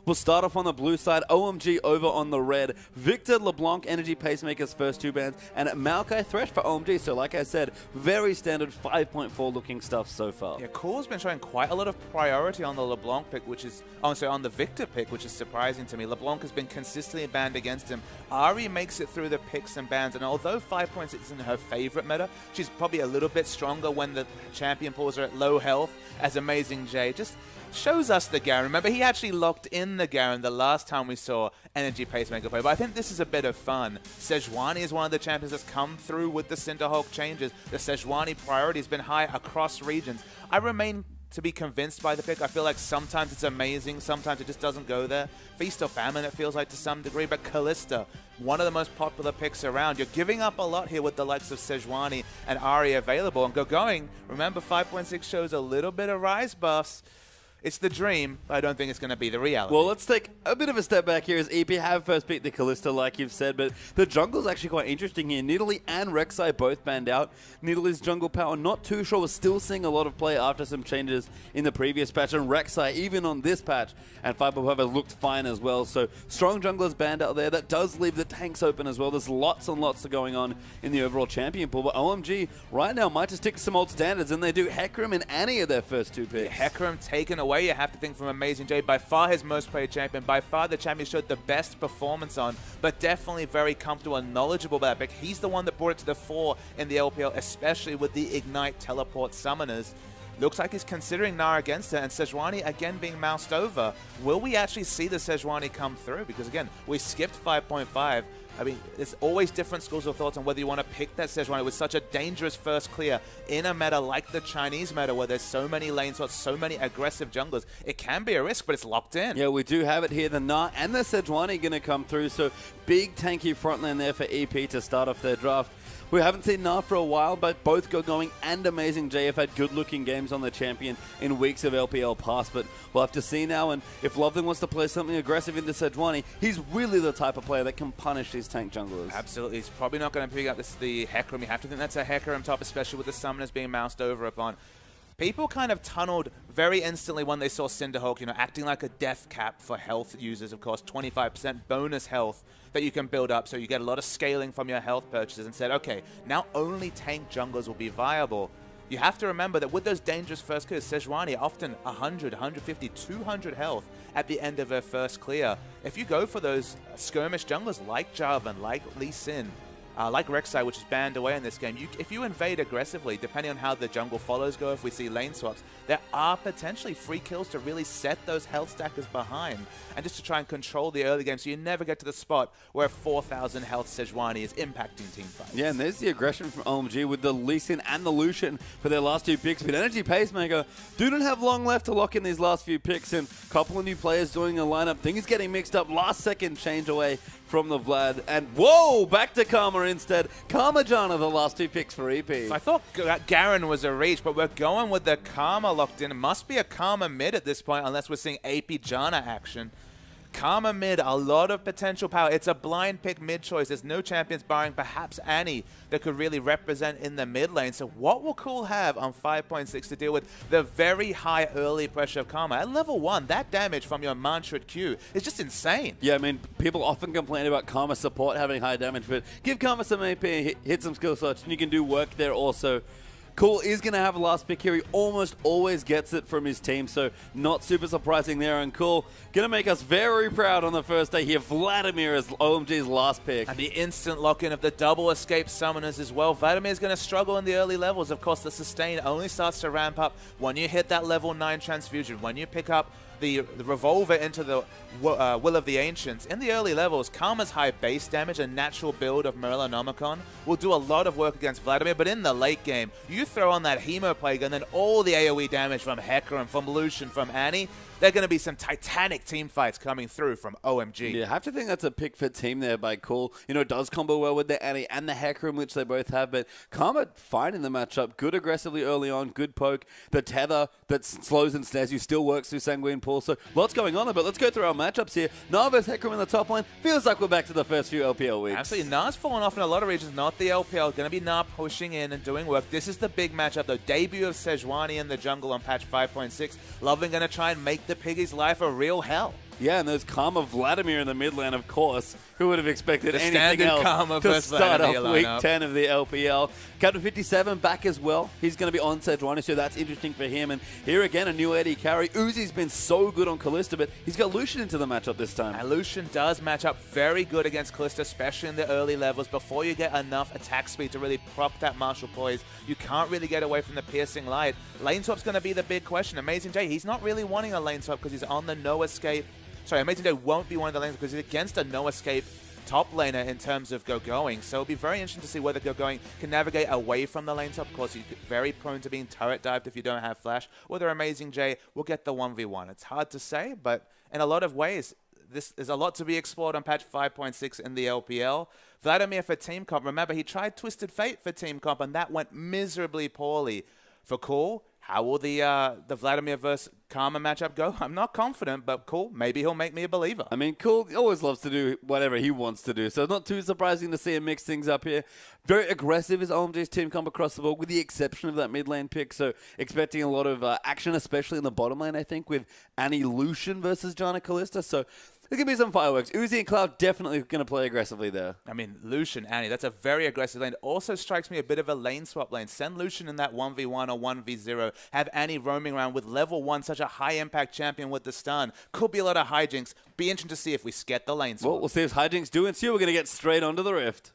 We'll start off on the blue side, OMG over on the red, Victor LeBlanc, Energy Pacemaker's first two bans, and Maokai Thresh for OMG. So like I said, very standard 5.4 looking stuff so far. Yeah, Cool's been showing quite a lot of priority on the LeBlanc pick, which is, on the Victor pick, which is surprising to me. LeBlanc has been consistently banned against him. Ari makes it through the picks and bans, and although 5.6 isn't her favorite meta, she's probably a little bit stronger when the champion pools are at low health, as Amazing J just shows us the Garen. Remember, he actually locked in the Garen the last time we saw Energy Pacemaker play, but I think this is a bit of fun. Sejuani is one of the champions that's come through with the Cinderhulk changes. The Sejuani priority has been high across regions. I remain to be convinced by the pick. I feel like sometimes it's amazing, sometimes it just doesn't go there. Feast or Famine, it feels like to some degree, but Kalista, one of the most popular picks around. You're giving up a lot here with the likes of Sejuani and Ari available. And going, remember 5.6 shows a little bit of rise buffs. It's the dream, but I don't think it's going to be the reality. Well, let's take a bit of a step back here as EP have first picked the Kalista, like you've said, but the jungle's actually quite interesting here. Nidalee and Rek'Sai both banned out. Nidalee's jungle power, not too sure, we're still seeing a lot of play after some changes in the previous patch, and Rek'Sai, even on this patch, and 5.5 has looked fine as well. So strong junglers banned out there. That does leave the tanks open as well. There's lots and lots going on in the overall champion pool, but OMG right now might just stick to some old standards, and they do Hecarim and Annie are their first two picks. Hecarim taken away. You have to think from Amazing J, by far his most played champion, by far the champion showed the best performance on, but definitely very comfortable and knowledgeable about that pick. He's the one that brought it to the fore in the LPL, especially with the Ignite teleport summoners. Looks like he's considering Nara against it, and Sejuani again being moused over. Will we actually see the Sejuani come through? Because again, we skipped 5.5. I mean, there's always different schools of thoughts on whether you want to pick that Sejuani with such a dangerous first clear in a meta like the Chinese meta where there's so many lane swaps, so many aggressive junglers. It can be a risk, but it's locked in. Yeah, we do have it here. The Nara and the Sejuani going to come through, so big tanky front lane there for EP to start off their draft. We haven't seen Nara for a while, but both Going and Amazing J have had good-looking games on the champion in weeks of LPL past, but we'll have to see now, and if Loveland wants to play something aggressive into Sejuani, he's really the type of player that can punish these tank junglers. Absolutely. He's probably not going to pick up the Hecarim. You have to think that's a Hecarim top, especially with the summoners being moused over upon. People kind of tunneled very instantly when they saw Cinderhulk, acting like a death cap for health users, of course, 25% bonus health that you can build up, so you get a lot of scaling from your health purchases, and said, okay, now only tank junglers will be viable. You have to remember that with those dangerous first clears, Sejuani often 100, 150, 200 health at the end of her first clear. If you go for those skirmish junglers like Jarvan, like Lee Sin, like Rek'Sai, which is banned away in this game, if you invade aggressively, depending on how the jungle follows go, if we see lane swaps, there are potentially free kills to really set those health stackers behind and just to try and control the early game so you never get to the spot where 4,000 health Sejuani is impacting team fights. Yeah, and there's the aggression from OMG with the Lee Sin and the Lucian for their last two picks, but Energy Pacemaker do not have long left to lock in these last few picks, and a couple of new players joining the lineup. Things getting mixed up, last second change away from the Vlad, and whoa, back to Karma instead. Karma Jana, the last two picks for EP. So I thought Garen was a reach, but we're going with the Karma locked in. It must be a Karma mid at this point, unless we're seeing AP Jana action. Karma mid, a lot of potential power. It's a blind pick mid choice. There's no champions barring perhaps Annie that could really represent in the mid lane. So what will Cool have on 5.6 to deal with the very high early pressure of Karma? At level 1, that damage from your Mantrid Q is just insane. Yeah, I mean, people often complain about Karma support having high damage, but give Karma some AP, hit some skill slots, and you can do work there also. Cool is going to have a last pick here. He almost always gets it from his team, so not super surprising there. And Cool going to make us very proud on the first day here. Vladimir is OMG's last pick. And the instant lock-in of the double escape summoners as well. Vladimir's going to struggle in the early levels. Of course, the sustain only starts to ramp up when you hit that level 9 transfusion, when you pick up the revolver into the Will of the Ancients. In the early levels, Karma's high base damage and natural build of Morellonomicon will do a lot of work against Vladimir, but in the late game, you throw on that Hemoplague and then all the AoE damage from Hecarim, from Lucian, from Annie, there are going to be some titanic team fights coming through from OMG. Yeah, I have to think that's a pick for team there by Cool. It does combo well with the Annie and the Hecarim, which they both have, but Karma fine in the matchup. Good aggressively early on, good poke. The tether that slows and snares you still works through Sanguine Pool, so lots going on there, but let's go through our matchups here. Nara vs Hecarim in the top lane. Feels like we're back to the first few LPL weeks. Absolutely. Nara's fallen off in a lot of regions, not the LPL. Going to be Nara pushing in and doing work. This is the big matchup, though. Debut of Sejuani in the jungle on patch 5.6. Loving going to try and make the Piggy's life a real hell. Yeah, and there's Karma Vladimir in the mid lane, of course. Who would have expected anything else Karma to start off Vladimir week lineup. 10 of the LPL? Captain 57 back as well. He's going to be on Sejuani, so that's interesting for him. And here again, a new AD carry. Uzi's been so good on Kalista, but he's got Lucian into the matchup this time. And Lucian does match up very good against Kalista, especially in the early levels. Before you get enough attack speed to really proc that martial poise, you can't really get away from the piercing light. Lane swap's going to be the big question. Amazing J, he's not really wanting a lane swap because he's on the no escape. Sorry, Amazing J won't be one of the lanes because he's against a no escape top laner in terms of Go-Going. So it'll be very interesting to see whether Go-Going can navigate away from the lane swap. Of course, you're very prone to being turret dived if you don't have flash. Whether Amazing J will get the 1v1. It's hard to say, but in a lot of ways, there's a lot to be explored on patch 5.6 in the LPL. Vladimir for Team Comp. Remember, he tried Twisted Fate for Team Comp, and that went miserably poorly. For Cool, how will the Vladimir versus Karma matchup go? I'm not confident, but Cool, maybe he'll make me a believer. I mean, Cool always loves to do whatever he wants to do, so it's not too surprising to see him mix things up here. Very aggressive is OMG's team comp across the board, with the exception of that mid lane pick, so expecting a lot of action, especially in the bottom lane, I think, with Annie Lucian versus Janna Kalista, so there could be some fireworks. Uzi and Cloud definitely going to play aggressively there. I mean, Lucian, Annie, that's a very aggressive lane. Also strikes me a bit of a lane swap lane. Send Lucian in that 1v1 or 1v0. Have Annie roaming around with level 1, such a high-impact champion with the stun. Could be a lot of hijinks. Be interesting to see if we get the lane swap. Well, we'll see if hijinks do ensue. We're going to get straight onto the Rift.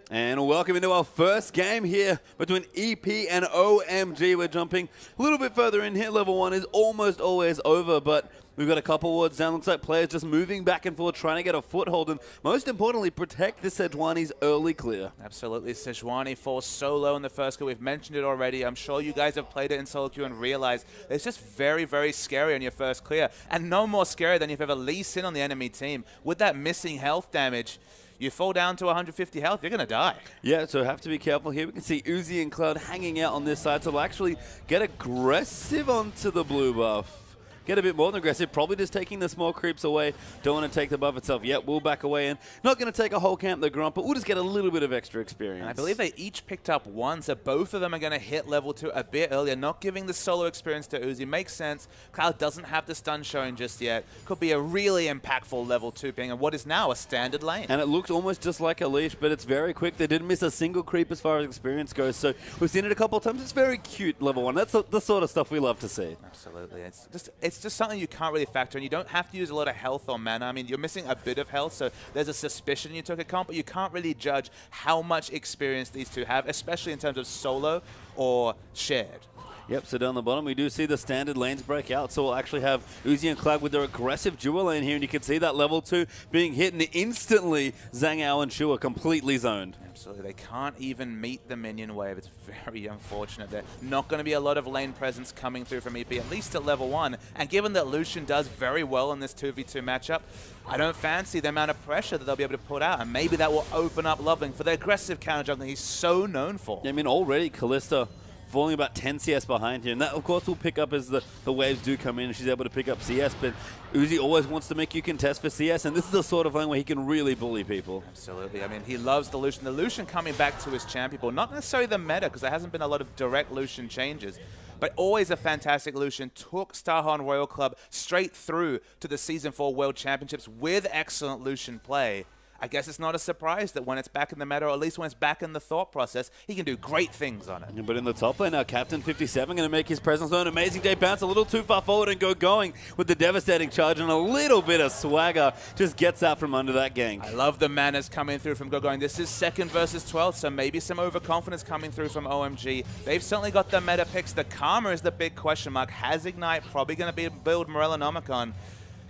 And welcome into our first game here between EP and OMG. We're jumping a little bit further in here. Level 1 is almost always over, but we've got a couple wards down. Looks like players just moving back and forth, trying to get a foothold, and most importantly, protect the Sejuani's early clear. Absolutely. Sejuani falls so low in the first queue. We've mentioned it already. I'm sure you guys have played it in solo queue and realized it's just very, very scary on your first clear, and no more scary than if you have a Lee Sin on the enemy team. With that missing health damage, you fall down to 150 health, you're going to die. Yeah, so have to be careful here. We can see Uzi and Cloud hanging out on this side, so they'll actually get aggressive onto the blue buff. Get a bit more than aggressive, probably just taking the small creeps away. Don't want to take the buff itself yet. We'll back away and not going to take a whole camp the Grump, but we'll just get a little bit of extra experience. And I believe they each picked up one, so both of them are going to hit level 2 a bit earlier, not giving the solo experience to Uzi. Makes sense. Cloud doesn't have the stun showing just yet. Could be a really impactful level 2 ping and what is now a standard lane. And it looks almost just like a leash, but it's very quick. They didn't miss a single creep as far as experience goes, so we've seen it a couple of times. It's very cute, level 1. That's the sort of stuff we love to see. Absolutely. It's just something you can't really factor in. You don't have to use a lot of health or mana. I mean, you're missing a bit of health, so there's a suspicion you took a comp, but you can't really judge how much experience these two have, especially in terms of solo or shared. Yep, so down the bottom, we do see the standard lanes break out. So we'll actually have Uzi and Cloud with their aggressive dual lane here, and you can see that level 2 being hit, and instantly Zhang Ao and Shu are completely zoned. Absolutely. They can't even meet the minion wave. It's very unfortunate. There's not going to be a lot of lane presence coming through from EP, at least at level 1. And given that Lucian does very well in this 2v2 matchup, I don't fancy the amount of pressure that they'll be able to put out. And maybe that will open up Loveling for the aggressive counter juggling he's so known for. I mean, already Kalista falling about 10 CS behind here. And that, of course, will pick up as the waves do come in and she's able to pick up CS. But Uzi always wants to make you contest for CS, and this is the sort of lane where he can really bully people. Absolutely. I mean, he loves the Lucian. The Lucian coming back to his champion ball. Not necessarily the meta, because there hasn't been a lot of direct Lucian changes. But always a fantastic Lucian. Took Starhorn Royal Club straight through to the Season 4 World Championships with excellent Lucian play. I guess it's not a surprise that when it's back in the meta, or at least when it's back in the thought process, he can do great things on it. But in the top lane now, Captain 57 going to make his presence known. Amazing Day bounce a little too far forward and going with the devastating charge, and a little bit of swagger just gets out from under that gank. I love the manners coming through from Going. This is 2nd versus 12th, so maybe some overconfidence coming through from OMG. They've certainly got the meta picks. The Karma is the big question mark. Has Ignite probably going to be a build Morellonomicon?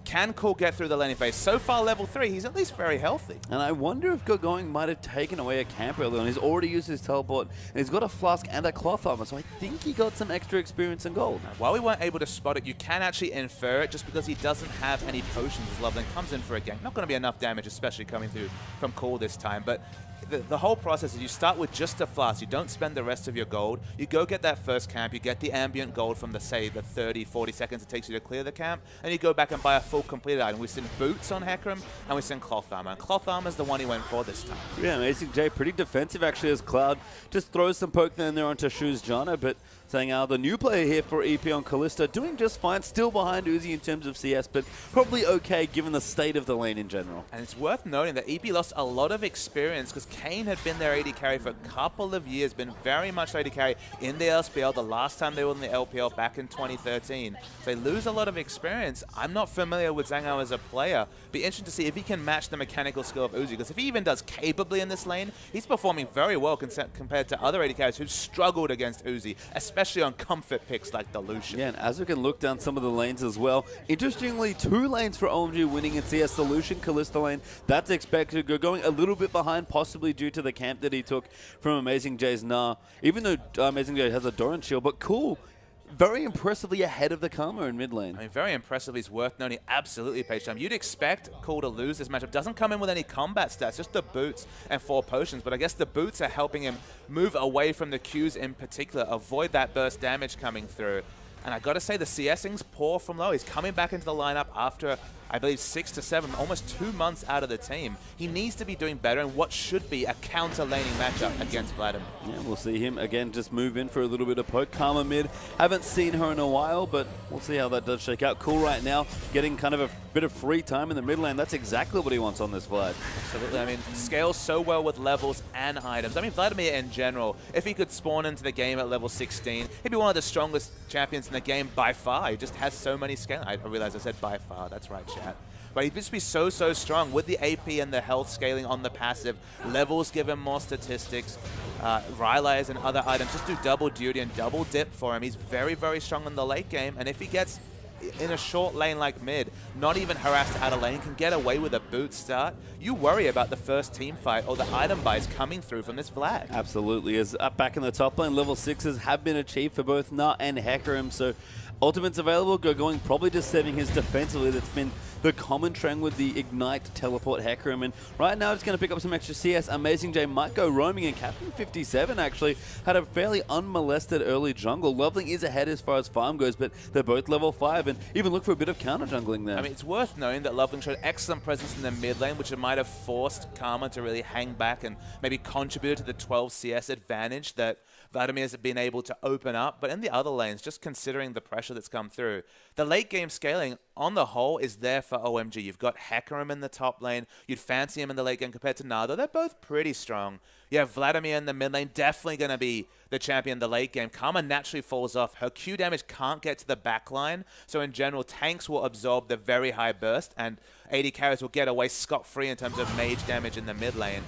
Can Cool get through the laning phase? So far, level 3, he's at least very healthy. And I wonder if Going might have taken away a camp early on. He's already used his teleport, and he's got a flask and a cloth armor, so I think he got some extra experience in gold. While we weren't able to spot it, you can actually infer it just because he doesn't have any potions as Loveling comes in for a gank. Not going to be enough damage, especially coming through from Cool this time, but the whole process is you start with just a flask. You don't spend the rest of your gold. You go get that first camp. You get the ambient gold from the 30, 40 seconds it takes you to clear the camp. And you go back and buy a full completed item. We've seen boots on Hecarim, and we've seen cloth armor. And cloth armor is the one he went for this time. Yeah, Amazing J, pretty defensive actually as Cloud just throws some poke there and there onto Shoes Jana, but saying the new player here for EP on Kalista, doing just fine, still behind Uzi in terms of CS, but probably okay given the state of the lane in general. And it's worth noting that EP lost a lot of experience because Kane had been their AD carry for a couple of years, been very much AD carry in the LPL the last time they were in the LPL back in 2013. So they lose a lot of experience. I'm not familiar with Zhangao as a player. Be interesting to see if he can match the mechanical skill of Uzi, because if he even does capably in this lane, he's performing very well compared to other AD carries who've struggled against Uzi, especially on comfort picks like the Lucian. Yeah, and as we can look down some of the lanes as well, interestingly, 2 lanes for OMG winning in CS. The Lucian Kalista lane, that's expected to go going a little bit behind, possibly due to the camp that he took from Amazing J's Nah. Even though Amazing J has a Doran shield, but cool. Very impressively ahead of the Karma in mid lane. I mean, very impressively is worth noting. Absolutely, page time. You'd expect Cool to lose this matchup. Doesn't come in with any combat stats, just the boots and 4 potions. But I guess the boots are helping him move away from the Qs in particular, avoid that burst damage coming through. And I got to say, the CSing's poor from low. He's coming back into the lineup after, I believe, 6 to 7, almost 2 months out of the team. He needs to be doing better in what should be a counter-laning matchup against Vladimir. Yeah, we'll see him, again, just move in for a little bit of poke. Karma mid. Haven't seen her in a while, but we'll see how that does shake out. Cool right now, getting kind of a bit of free time in the mid lane. That's exactly what he wants on this Vlad. Absolutely. I mean, scales so well with levels and items. I mean, Vladimir in general, if he could spawn into the game at level 16, he'd be one of the strongest champions in the game by far. He just has so many scale. I realize I said by far. That's right, chat. But he'd just be so strong with the AP and the health scaling on the passive. Levels give him more statistics. Rylai's and other items just do double duty and double dip for him. He's very strong in the late game. And if he gets in a short lane like mid, not even harassed out of lane, can get away with a boot start, you worry about the first team fight or the item buys coming through from this Vlad. Absolutely. As up back in the top lane, level 6s have been achieved for both Nah and Hecarim, so ultimates available, going probably just setting his defensively. That's been the common trend with the Ignite teleport Hecarim, and right now it's going to pick up some extra CS. Amazing J might go roaming, and Captain 57 actually had a fairly unmolested early jungle. Loveling is ahead as far as farm goes, but they're both level 5, and even look for a bit of counter jungling there. I mean, it's worth knowing that Loveling showed excellent presence in the mid lane, which might have forced Karma to really hang back and maybe contributed to the 12 CS advantage that Vladimir's been able to open up. But in the other lanes, just considering the pressure that's come through, the late game scaling on the whole is there for OMG. You've got Hecarim in the top lane. You'd fancy him in the late game compared to Nado. They're both pretty strong. You have Vladimir in the mid lane, definitely going to be the champion in the late game. Karma naturally falls off. Her Q damage can't get to the back line. So in general, tanks will absorb the very high burst, and AD carries will get away scot-free in terms of mage damage in the mid lane.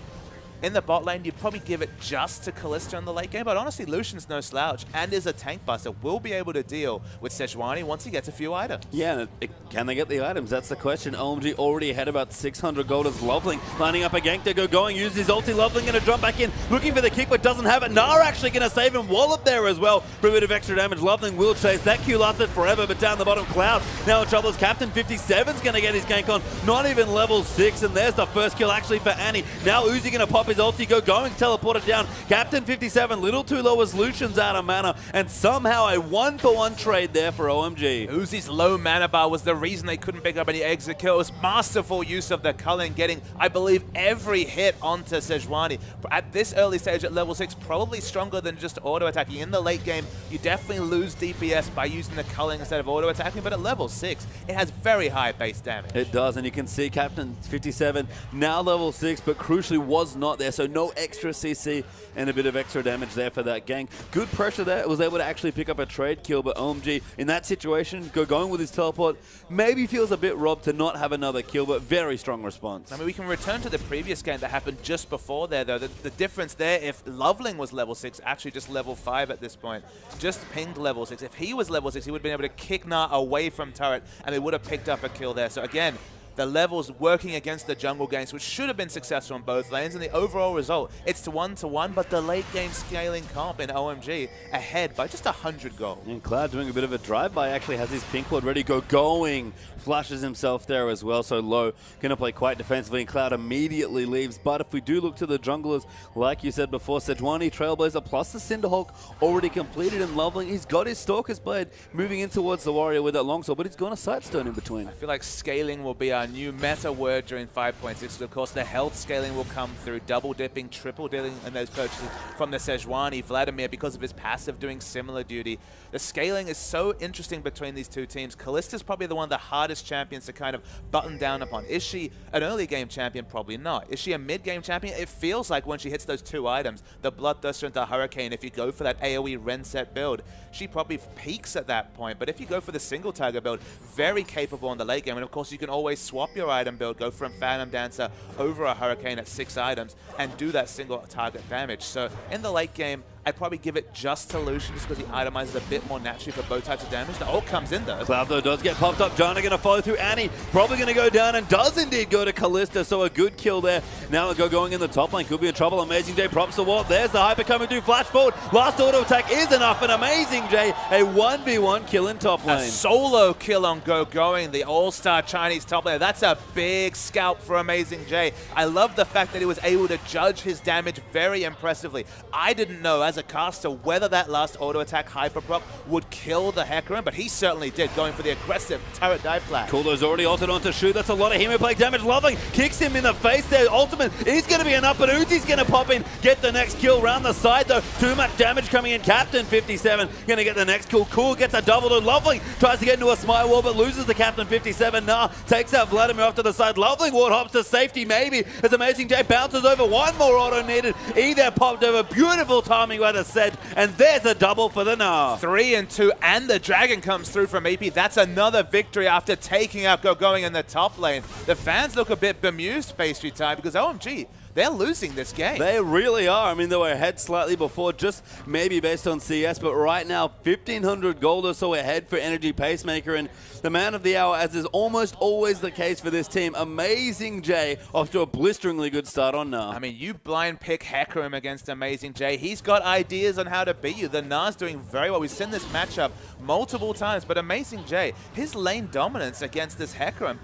In the bot lane, you'd probably give it just to Kalista in the late game, but honestly, Lucian's no slouch and is a tank buster. Will be able to deal with Sejuani once he gets a few items. Yeah, can they get the items? That's the question. OMG already had about 600 gold as Loveling lining up a gank to go going. Uses his ulti. Loveling going to jump back in, looking for the kick, but doesn't have it. Nah actually going to save him. Wallop there as well for a bit of extra damage. Loveling will chase. That Q lasted forever, but down the bottom, Cloud now in trouble as Captain 57's going to get his gank on. Not even level 6, and there's the first kill actually for Annie. Now Uzi going to pop his ulti, going, teleported down. Captain 57, little too low as Lucian's out of mana, and somehow a 1-for-1 trade there for OMG. Uzi's low mana bar was the reason they couldn't pick up any exit kills. Masterful use of the culling, getting, I believe, every hit onto Sejuani. At this early stage at level 6, probably stronger than just auto-attacking. In the late game, you definitely lose DPS by using the culling instead of auto-attacking, but at level 6, it has very high base damage. It does, and you can see Captain 57 now level 6, but crucially was not there, so no extra CC and a bit of extra damage there for that gank. Good pressure there. It was able to actually pick up a trade kill, but OMG in that situation, going with his teleport, maybe feels a bit robbed to not have another kill, but very strong response. I mean, we can return to the previous game that happened just before there, though. The difference there, if Loveling was level 6, actually just level 5 at this point, just pinged level 6. If he was level 6, he would have been able to kick Nah away from turret, and they would have picked up a kill there. So again, the levels working against the jungle games, which should have been successful on both lanes, and the overall result, it's 1-1, but the late game scaling comp in OMG ahead by just 100 gold. And Cloud doing a bit of a drive-by, actually has his pink ward ready to go going, flashes himself there as well, so Low going to play quite defensively, and Cloud immediately leaves. But if we do look to the junglers, like you said before, Sejuani, Trailblazer, plus the Cinderhawk already completed, and Loveling, he's got his Stalker's Blade moving in towards the Warrior with that longsword, but he's got a Sightstone in between. I feel like scaling will be our new meta word during 5.6. Of course, the health scaling will come through double dipping, triple dipping in those purchases from the Sejuani. Vladimir, because of his passive, doing similar duty. The scaling is so interesting between these two teams. Kalista's probably the one of the hardest champions to kind of button down upon. Is she an early game champion? Probably not. Is she a mid game champion? It feels like when she hits those two items, the Bloodthirster and the Hurricane, if you go for that AoE Renset build, she probably peaks at that point. But if you go for the single target build, very capable in the late game. And of course, you can always swap your item build, go from Phantom Dancer over a Hurricane at 6 items and do that single target damage. So in the late game, I'd probably give it just to Lucian just because he itemizes a bit more naturally for both types of damage. The ult comes in though. Cloud though does get popped up. Janna going to follow through. Annie probably going to go down and does indeed go to Kalista, so a good kill there. Now going in the top lane, could be in trouble. Amazing J props the wall. There's the Hyper coming through, flash forward. Last auto attack is enough, and Amazing J, a 1v1 kill in top lane. A solo kill on going, the all-star Chinese top laner. That's a big scalp for Amazing J. I love the fact that he was able to judge his damage very impressively. I didn't know as a caster whether that last auto attack hyper proc would kill the Hecarim, but he certainly did, going for the aggressive turret dive flash. Kuldo's already ulted onto Shu. That's a lot of Hemoplague damage. Loving kicks him in the face there. Ultimate is going to be enough, but Uzi's going to pop in, get the next kill round the side though. Too much damage coming in. Captain 57 going to get the next kill. Cool gets a double to Loveling. Tries to get into a smite wall, but loses the Captain 57. Nah, takes out Vladimir off to the side. Loveling ward hops to safety maybe as Amazing J bounces over. One more auto needed. Either popped over. Beautiful timing by the set, and there's a double for the Gnar. 3 and 2, and the Dragon comes through from EP. That's another victory after taking out going in the top lane. The fans look a bit bemused, Pastry Time, because OMG, they're losing this game. They really are. I mean, they were ahead slightly before, just maybe based on CS, but right now, 1,500 gold or so ahead for Energy Pacemaker, and the man of the hour, as is almost always the case for this team, Amazing J, off to a blisteringly good start on Gnar. I mean, you blind pick Hecarim against Amazing J. He's got ideas on how to beat you. The Gnar's doing very well. We've seen this matchup multiple times, but Amazing J, his lane dominance against this Hecarim,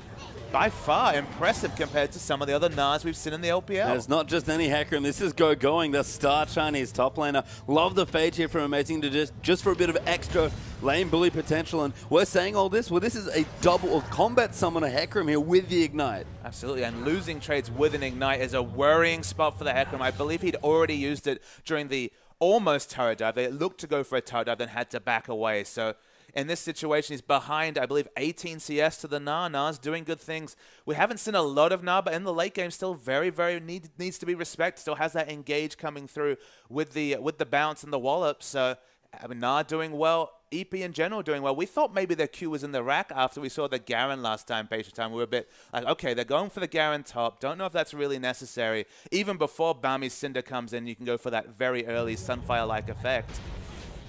by far impressive compared to some of the other Gnars we've seen in the LPL. And it's not just any Hecarim. This is going, the star Chinese top laner. Love the fade here from Amazing to just for a bit of extra lane bully potential. And we're saying all this, well, this is a double or combat summoner Hecarim here with the Ignite. Absolutely, and losing trades with an Ignite is a worrying spot for the Hecarim. I believe he'd already used it during the almost turret dive. They looked to go for a turret dive, then had to back away. So in this situation, he's behind, I believe, 18 CS to the Gnar. Gnar's doing good things. We haven't seen a lot of Gnar, but in the late game, still very, very needs to be respected. Still has that engage coming through with the bounce and the wallop. So I mean, Gnar doing well. EP in general doing well. We thought maybe their Q was in the rack after we saw the Garen last time, Patient Time. We were a bit like, okay, they're going for the Garen top. Don't know if that's really necessary. Even before Bami's Cinder comes in, you can go for that very early Sunfire-like effect.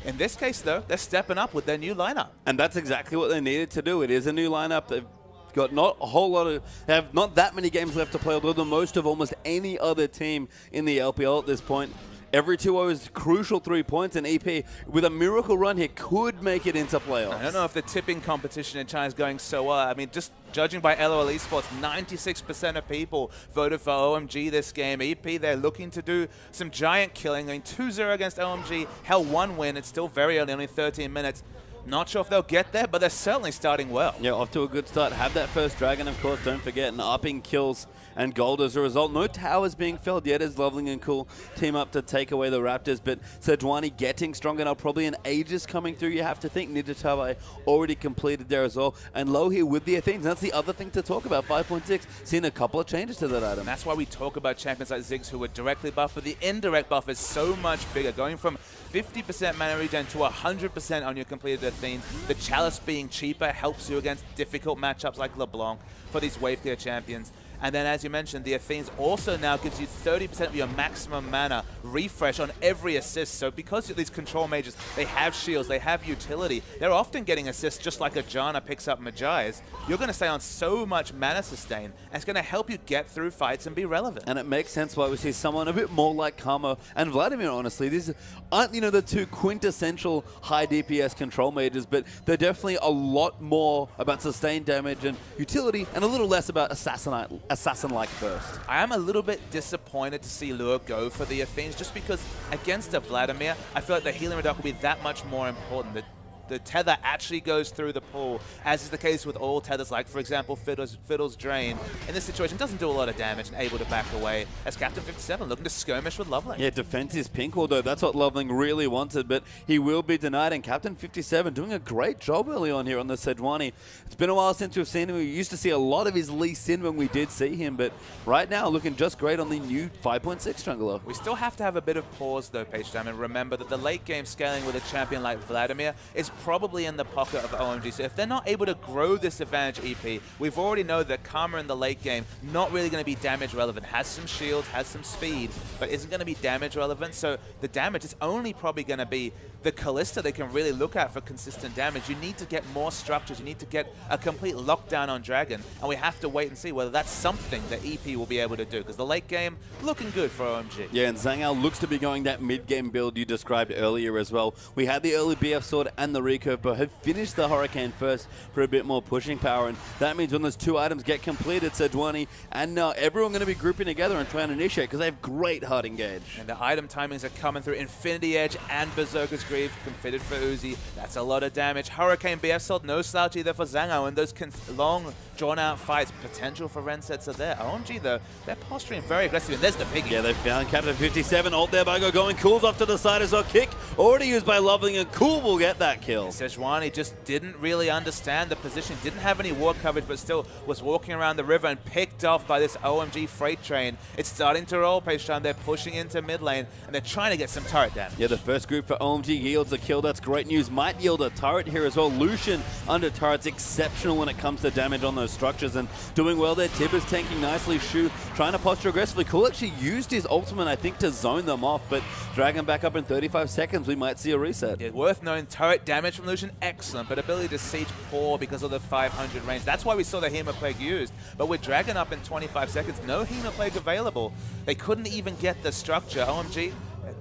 In this case, though, they're stepping up with their new lineup. And that's exactly what they needed to do. It is a new lineup. They've got not a whole lot of, they have not that many games left to play, although the most of almost any other team in the LPL at this point. Every 2-0 is crucial 3 points, and EP, with a miracle run here, could make it into playoffs. I don't know if the tipping competition in China is going so well. I mean, just judging by LOL Esports, 96% of people voted for OMG this game. EP, they're looking to do some giant killing. I mean, 2-0 against OMG, hell, 1 win. It's still very early, only 13 minutes. Not sure if they'll get there, but they're certainly starting well. Yeah, off to a good start. Have that first Dragon, of course, don't forget, and upping kills and gold as a result. No towers being felled yet as Loveling and Cool team up to take away the Raptors, but Sejuani getting stronger now. Probably an Aegis coming through, you have to think. Nidatabai already completed there as well. And Low here with the Athenes. That's the other thing to talk about. 5.6, seen a couple of changes to that item. And that's why we talk about champions like Ziggs who were directly buffed, but the indirect buff is so much bigger. Going from 50% mana regen to 100% on your completed Athenes. The Chalice being cheaper helps you against difficult matchups like LeBlanc for these wave clear champions. And then, as you mentioned, the Athenes also now gives you 30% of your maximum mana refresh on every assist. So because these control mages, they have shields, they have utility, they're often getting assists just like a Janna picks up Magi's. You're going to stay on so much mana sustain, and it's going to help you get through fights and be relevant. And it makes sense why we see someone a bit more like Karma and Vladimir, honestly. These aren't, you know, the two quintessential high DPS control mages, but they're definitely a lot more about sustained damage and utility and a little less about assassin-like burst. I am a little bit disappointed to see Lure go for the Athenes just because against a Vladimir, I feel like the healing reduction will be that much more important. The tether actually goes through the pool, as is the case with all tethers, like, for example, Fiddle's Drain. In this situation, doesn't do a lot of damage and able to back away, as Captain 57 looking to skirmish with Loveling. Yeah, defense is pink, although that's what Loveling really wanted, but he will be denied, and Captain 57 doing a great job early on here on the Sejuani. It's been a while since we've seen him. We used to see a lot of his Lee Sin when we did see him, but right now looking just great on the new 5.6 jungler. We still have to have a bit of pause, though, Pagedam, and remember that the late game scaling with a champion like Vladimir is probably in the pocket of OMG. So if they're not able to grow this advantage EP, we've already know that Karma in the late game, not really going to be damage relevant. Has some shield, has some speed, but isn't going to be damage relevant. So the damage is only probably going to be the Kalista they can really look at for consistent damage. You need to get more structures. You need to get a complete lockdown on Dragon. And we have to wait and see whether that's something that EP will be able to do. Because the late game, looking good for OMG. Yeah, and Zhangao looks to be going that mid-game build you described earlier as well. We had the early BF sword and the recurve, but have finished the Hurricane first for a bit more pushing power. And that means when those two items get completed, Sejuani and everyone going to be grouping together and trying to initiate because they have great hard engage. And the item timings are coming through. Infinity Edge and Berserker's Greave confitted for Uzi. That's a lot of damage. Hurricane BF sword, no slouch either for Zhangao. And those long, drawn-out fights, potential for Rensets are there. OMG, though, they're posturing very aggressively. And there's the piggy. Yeah, they found Captain 57. Ult there by going. Cool's off to the side as well. Kick already used by Loveling, and Cool will get that kill. Sejuani just didn't really understand the position, didn't have any ward coverage, but still was walking around the river and picked off by this OMG freight train. It's starting to roll, Pagedam. They're pushing into mid lane, and they're trying to get some turret damage. Yeah, the first group for OMG yields a kill. That's great news. Might yield a turret here as well. Lucian under turret's exceptional when it comes to damage on those structures, and doing well there. Tibber's tanking nicely. Shu trying to posture aggressively. Cool actually used his ultimate, I think, to zone them off, but Dragon back up in 35 seconds. We might see a reset. Yeah, worth knowing, turret damage from Lucian, excellent, but ability to siege poor because of the 500 range. That's why we saw the Hemoplague used. But with Dragon up in 25 seconds, no Hemoplague available. They couldn't even get the structure. OMG,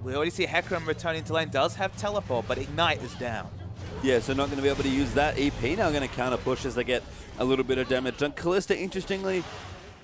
we already see Hecarim returning to lane, does have teleport, but Ignite is down. Yeah, so not going to be able to use that. EP now going to counter push as they get a little bit of damage done. Kalista, interestingly,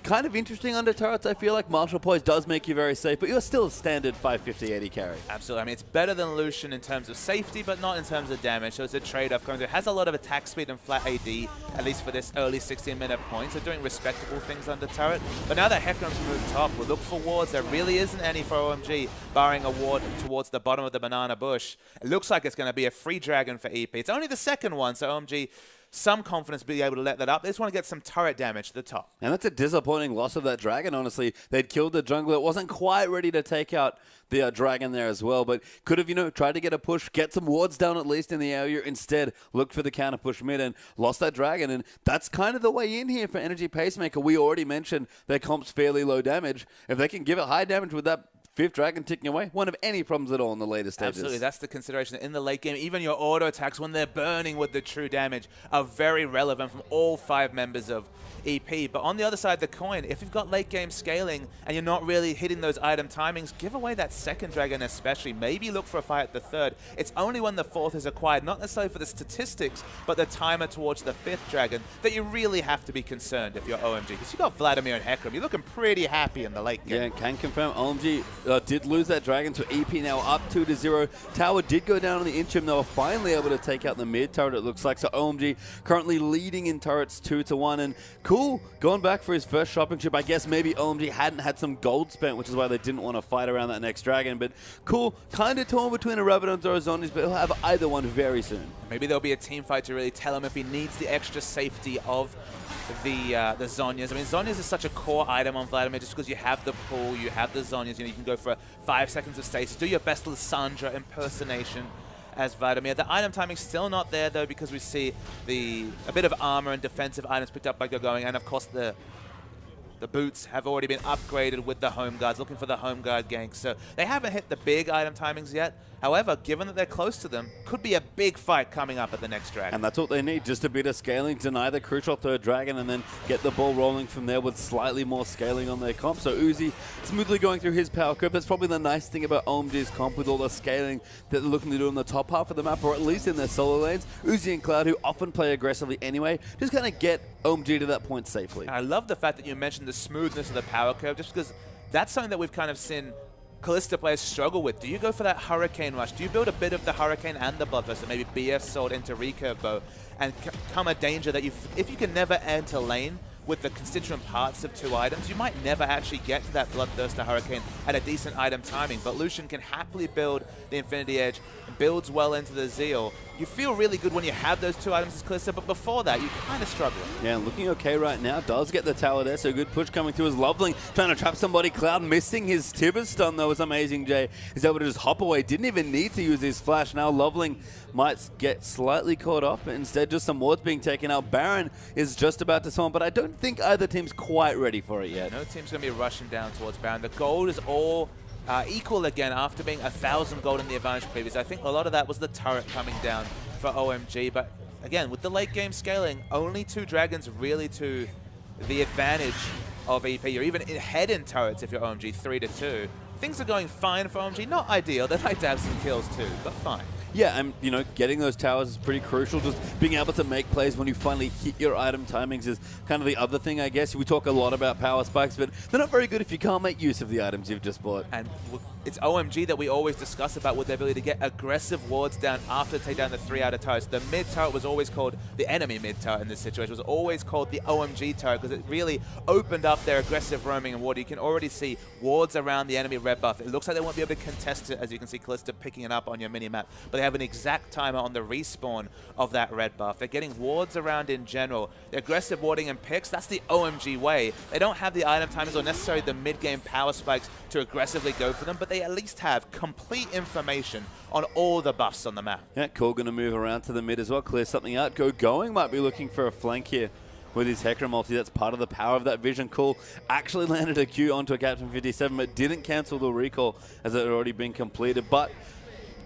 kind of interesting under turrets. I feel like Martial Poise does make you very safe, but you're still a standard 550-80 carry. Absolutely. I mean, it's better than Lucian in terms of safety, but not in terms of damage. So it's a trade-off coming through. It has a lot of attack speed and flat AD, at least for this early 16-minute point. So doing respectable things under turret. But now that Hecarim's moved top, we'll look for wards. There really isn't any for OMG, barring a ward towards the bottom of the banana bush. It looks like it's going to be a free Dragon for EP. It's only the second one, so OMG, some confidence being able to let that up. They just want to get some turret damage to the top. And that's a disappointing loss of that Dragon, honestly. They'd killed the jungler. It wasn't quite ready to take out the Dragon there as well, but could have, you know, tried to get a push, get some wards down at least in the area. Instead, looked for the counter push mid and lost that Dragon. And that's kind of the way in here for Energy Pacemaker. We already mentioned their comp's fairly low damage. If they can give it high damage with that fifth Dragon ticking away, won't have any problems at all in the later stages. Absolutely, that's the consideration. In the late game, even your auto attacks, when they're burning with the true damage, are very relevant from all 5 members of EP. But on the other side of the coin, if you've got late game scaling and you're not really hitting those item timings, give away that second Dragon especially. Maybe look for a fight at the third. It's only when the fourth is acquired, not necessarily for the statistics, but the timer towards the 5th Dragon, that you really have to be concerned if you're OMG. Because you've got Vladimir and Hecarim. You're looking pretty happy in the late game. Yeah, can confirm OMG did lose that Dragon, so EP now up 2-0. Tower did go down on the interim. They were finally able to take out the mid turret, it looks like. So OMG currently leading in turrets 2-1. And Cool going back for his first shopping trip. I guess maybe OMG hadn't had some gold spent, which is why they didn't want to fight around that next Dragon. But Cool kind of torn between a Rabadon and Zorozonis, but he'll have either one very soon. Maybe there'll be a team fight to really tell him if he needs the extra safety of the Zhonya's. I mean, Zhonya's is such a core item on Vladimir just because you have the pool, you have the Zhonya's, you know, you can go for 5 seconds of stasis, do your best Lissandra impersonation as Vladimir. The item timing's still not there though, because we see a bit of armor and defensive items picked up by Gogoing, and of course the The boots have already been upgraded with the home guards, looking for the home guard gank. So they haven't hit the big item timings yet. However, given that they're close to them, could be a big fight coming up at the next dragon. And that's what they need, just a bit of scaling, deny the crucial third dragon, and then get the ball rolling from there with slightly more scaling on their comp. So Uzi smoothly going through his power curve. That's probably the nice thing about OMG's comp with all the scaling that they're looking to do in the top half of the map, or at least in their solo lanes. Uzi and Cloud, who often play aggressively anyway, just kind of get OMG to that point safely. And I love the fact that you mentioned the smoothness of the power curve, just because that's something that we've kind of seen Kalista players struggle with. Do you go for that Hurricane Rush? Do you build a bit of the Hurricane and the Bloodthirst, and maybe BF Sword into recurve bow, and come a danger that if you can never enter lane with the constituent parts of 2 items, you might never actually get to that Bloodthirst or Hurricane at a decent item timing. But Lucian can happily build the Infinity Edge, builds well into the Zeal. You feel really good when you have those 2 items as Kalista, but before that, you kind of struggle. Yeah, looking okay right now. Does get the tower there, so good push coming through as Loveling trying to trap somebody. Cloud missing his Tibber stun, though, was amazing. Jay is able to just hop away. Didn't even need to use his flash. Now Loveling might get slightly caught off, but instead just some wards being taken out. Baron is just about to spawn, but I don't think either team's quite ready for it yet. No team's going to be rushing down towards Baron. The gold is all equal again after being 1,000 gold in the advantage previous. I think a lot of that was the turret coming down for OMG, but again, with the late game scaling, only 2 dragons really to the advantage of EP. You're even ahead in turrets if you're OMG 3-2. Things are going fine for OMG. Not ideal. They'd like to have some kills too, but fine. Yeah, and you know, getting those towers is pretty crucial. Just being able to make plays when you finally hit your item timings is kind of the other thing, I guess. We talk a lot about power spikes, but they're not very good if you can't make use of the items you've just bought. And it's OMG that we always discuss about with their ability to get aggressive wards down after they take down the 3 outer turrets. The mid turret was always called the enemy mid turret in this situation. It was always called the OMG turret because it really opened up their aggressive roaming and ward. You can already see wards around the enemy red buff. It looks like they won't be able to contest it, as you can see Kalista picking it up on your mini-map. But they have an exact timer on the respawn of that red buff. They're getting wards around in general. The aggressive warding and picks, that's the OMG way. They don't have the item timers or necessarily the mid-game power spikes to aggressively go for them, but they at least have complete information on all the buffs on the map. Yeah, Cool going to move around to the mid as well, clear something out. Going might be looking for a flank here with his Hecarim multi. That's part of the power of that vision. Cool actually landed a Q onto a Captain 57, but didn't cancel the recall as it had already been completed. But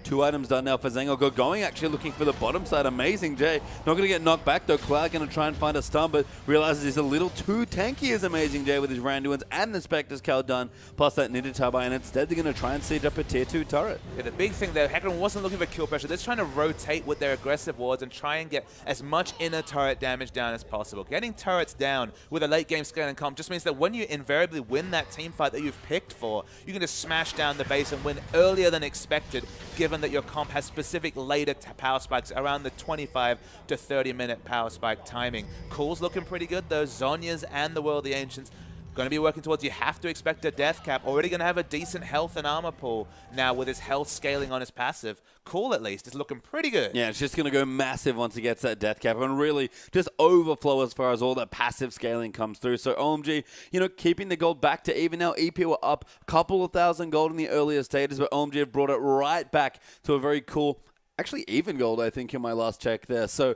2 items done now for Zango. Going actually looking for the bottom side. Amazing Jay. Not going to get knocked back though. Cloud going to try and find a stun, but realizes he's a little too tanky as Amazing Jay with his Randuins and the Spectre's Cal done, plus that Ninja Turbine. And instead they're going to try and siege up a tier 2 turret. Yeah, the big thing there, Hecarim wasn't looking for kill pressure. They're trying to rotate with their aggressive wards and try and get as much inner turret damage down as possible. Getting turrets down with a late game scaling comp just means that when you invariably win that team fight that you've picked for, you can just smash down the base and win earlier than expected, given that your comp has specific later power spikes around the 25 to 30 minute power spike timing. Cool's looking pretty good though. Zhonya's and the World of the Ancients going to be working towards, you have to expect a death cap. Already going to have a decent health and armor pool now with his health scaling on his passive. Cool at least is looking pretty good. Yeah, it's just going to go massive once he gets that death cap and really just overflow as far as all that passive scaling comes through. So OMG, you know, keeping the gold back to even now. EP were up a couple of thousand gold in the earlier stages, but OMG have brought it right back to a very cool, actually even gold, I think, in my last check there. So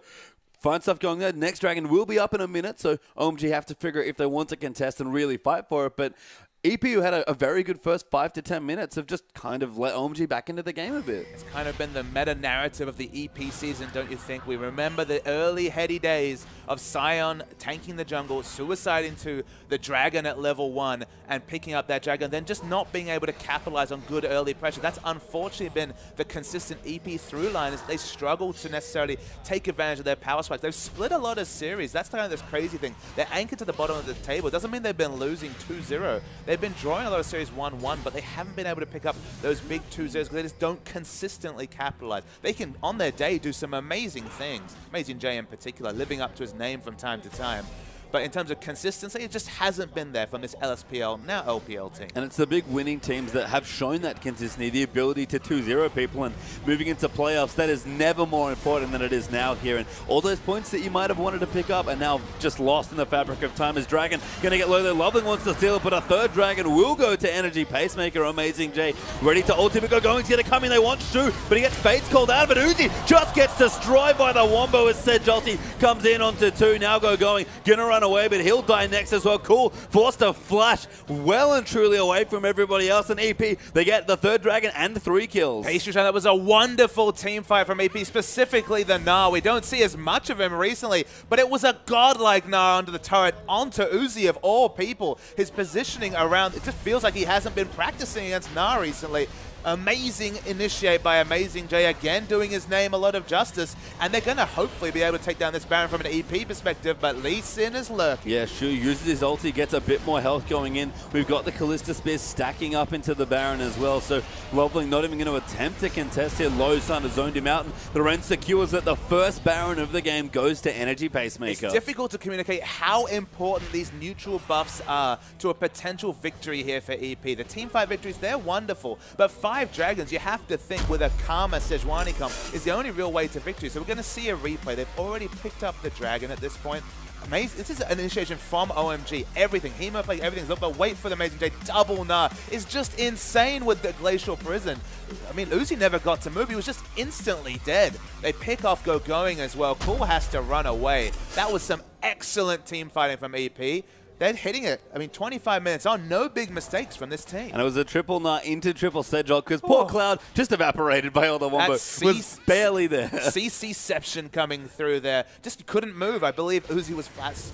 fine stuff going there. Next dragon will be up in a minute, so OMG have to figure if they want to contest and really fight for it. But EP, who had a very good first 5 to 10 minutes, have just kind of let OMG back into the game a bit. It's kind of been the meta-narrative of the EP season, don't you think? We remember the early heady days of Sion tanking the jungle, suiciding to the dragon at level 1 and picking up that dragon, then just not being able to capitalize on good early pressure. That's unfortunately been the consistent EP through line, is they struggle to necessarily take advantage of their power spikes. They've split a lot of series. That's kind of this crazy thing. They're anchored to the bottom of the table. It doesn't mean they've been losing 2-0. They've been drawing a lot of series 1-1, but they haven't been able to pick up those big 2-0s because they just don't consistently capitalize. They can, on their day, do some amazing things. Amazing Jay in particular, living up to his name from time to time. But in terms of consistency, it just hasn't been there from this LSPL, now LPL team. And it's the big winning teams that have shown that consistency, the ability to 2-0 people, and moving into playoffs, that is never more important than it is now here. And all those points that you might have wanted to pick up are now just lost in the fabric of time as Dragon going to get low there. Loveling wants to steal it, but a third Dragon will go to Energy Pacemaker. Amazing Jay ready to ult him. Going to get a coming, they want to, but he gets Fates called out, but Uzi just gets destroyed by the Wombo as said Jolty comes in onto 2. Now going, gonna run run away, but he'll die next as well. Cool, forced to flash well and truly away from everybody else. And EP, they get the third dragon and 3 kills. Pastry Shine, that was a wonderful team fight from EP, specifically the Gnar. We don't see as much of him recently, but it was a godlike Gnar under the turret onto Uzi of all people. His positioning around, it just feels like he hasn't been practicing against Gnar recently. Amazing initiate by Amazing J, again doing his name a lot of justice, and they're going to hopefully be able to take down this Baron from an EP perspective, but Lee Sin is lurking. Yeah, Shu uses his ulti, gets a bit more health going in. We've got the Kalista Spear stacking up into the Baron as well, so Loveling not even going to attempt to contest here. Low kind of zoned him out, and the Ren secures that the first Baron of the game goes to Energy Pacemaker. It's difficult to communicate how important these neutral buffs are to a potential victory here for EP. The teamfight victories, they're wonderful, but 5 dragons, you have to think with a Karma Sejuani comp is the only real way to victory. So we're going to see a replay. They've already picked up the dragon at this point. Amazing. This is an initiation from OMG. Everything. Hemo play, everything's up, but wait for the Amazing J. Double Gnar is just insane with the Glacial Prison. I mean, Uzi never got to move. He was just instantly dead. They pick off Going as well. Cool has to run away. That was some excellent team fighting from EP. They're hitting it. I mean, 25 minutes on, no big mistakes from this team. And it was a triple Gnar into triple Sedgehog because poor Cloud just evaporated by all the Wombo. Was barely there. CCception coming through there. Just couldn't move. I believe Uzi was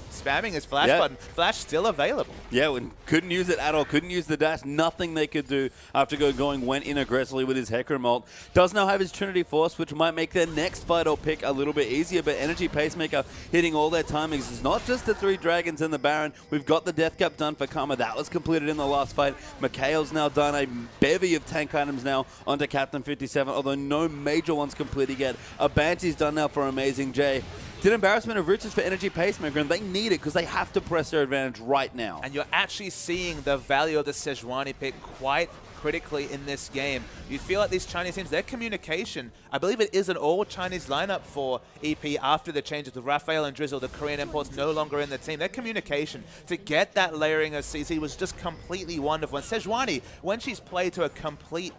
spamming his flash button. Flash still available. Yeah, and couldn't use it at all. Couldn't use the dash. Nothing they could do after Going went in aggressively with his Hecarim ult. Does now have his Trinity Force, which might make their next fight or pick a little bit easier, but Energy Pacemaker hitting all their timings. It's not just the 3 dragons and the Baron. We've got the Death Cap done for Karma. That was completed in the last fight. Mikhail's now done a bevy of tank items now onto Captain 57, although no major ones completed yet. A Banshee's done now for Amazing J. It's an embarrassment of riches for Energy Pacemaker, and they need it because they have to press their advantage right now. And you're actually seeing the value of the Sejuani pick quite critically in this game. You feel like these Chinese teams, their communication, I believe it is an all-Chinese lineup for EP after the changes with Raphael and Drizzle, the Korean imports no longer in the team. Their communication to get that layering of CC was just completely wonderful. And Sejuani, when she's played to a complete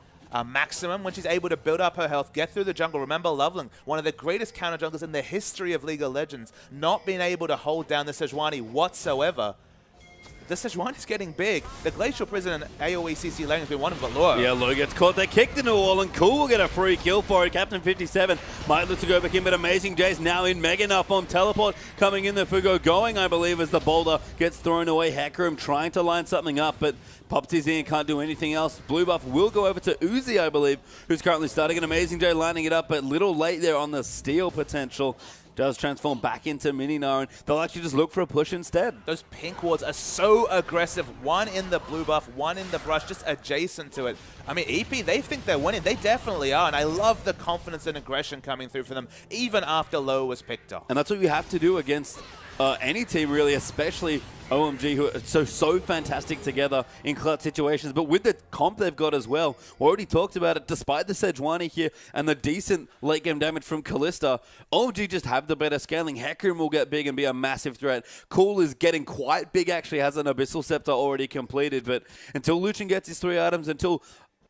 maximum, when she's able to build up her health, get through the jungle. Remember Loveling, one of the greatest counter junglers in the history of League of Legends, not being able to hold down the Sejuani whatsoever. The Sejuani's getting big. The Glacial Prison and AoE CC lane has been wonderful, but Laura. Yeah, Lo gets caught. They kicked into a wall, and Cool will get a free kill for it. Captain 57 might look to go back in, but Amazing J's now in. Mega Enough on teleport coming in. The Fugo going, I believe, as the boulder gets thrown away. Hecarim trying to line something up, but pops his in, can't do anything else. Blue buff will go over to Uzi, I believe, who's currently starting. An Amazing J lining it up, but little late there on the steal potential. Does transform back into Mini Gnar, and they'll actually just look for a push instead. Those pink wards are so aggressive. One in the blue buff, one in the brush, just adjacent to it. I mean, EP, they think they're winning. They definitely are, and I love the confidence and aggression coming through for them, even after Low was picked up. And that's what you have to do against any team, really, especially OMG, who are so fantastic together in clutch situations. But with the comp they've got as well, we already talked about it, despite the Sejuani here and the decent late game damage from Kalista, OMG just have the better scaling. Hecarim will get big and be a massive threat. Cool is getting quite big, actually, has an Abyssal Scepter already completed. But until Lucian gets his 3 items, until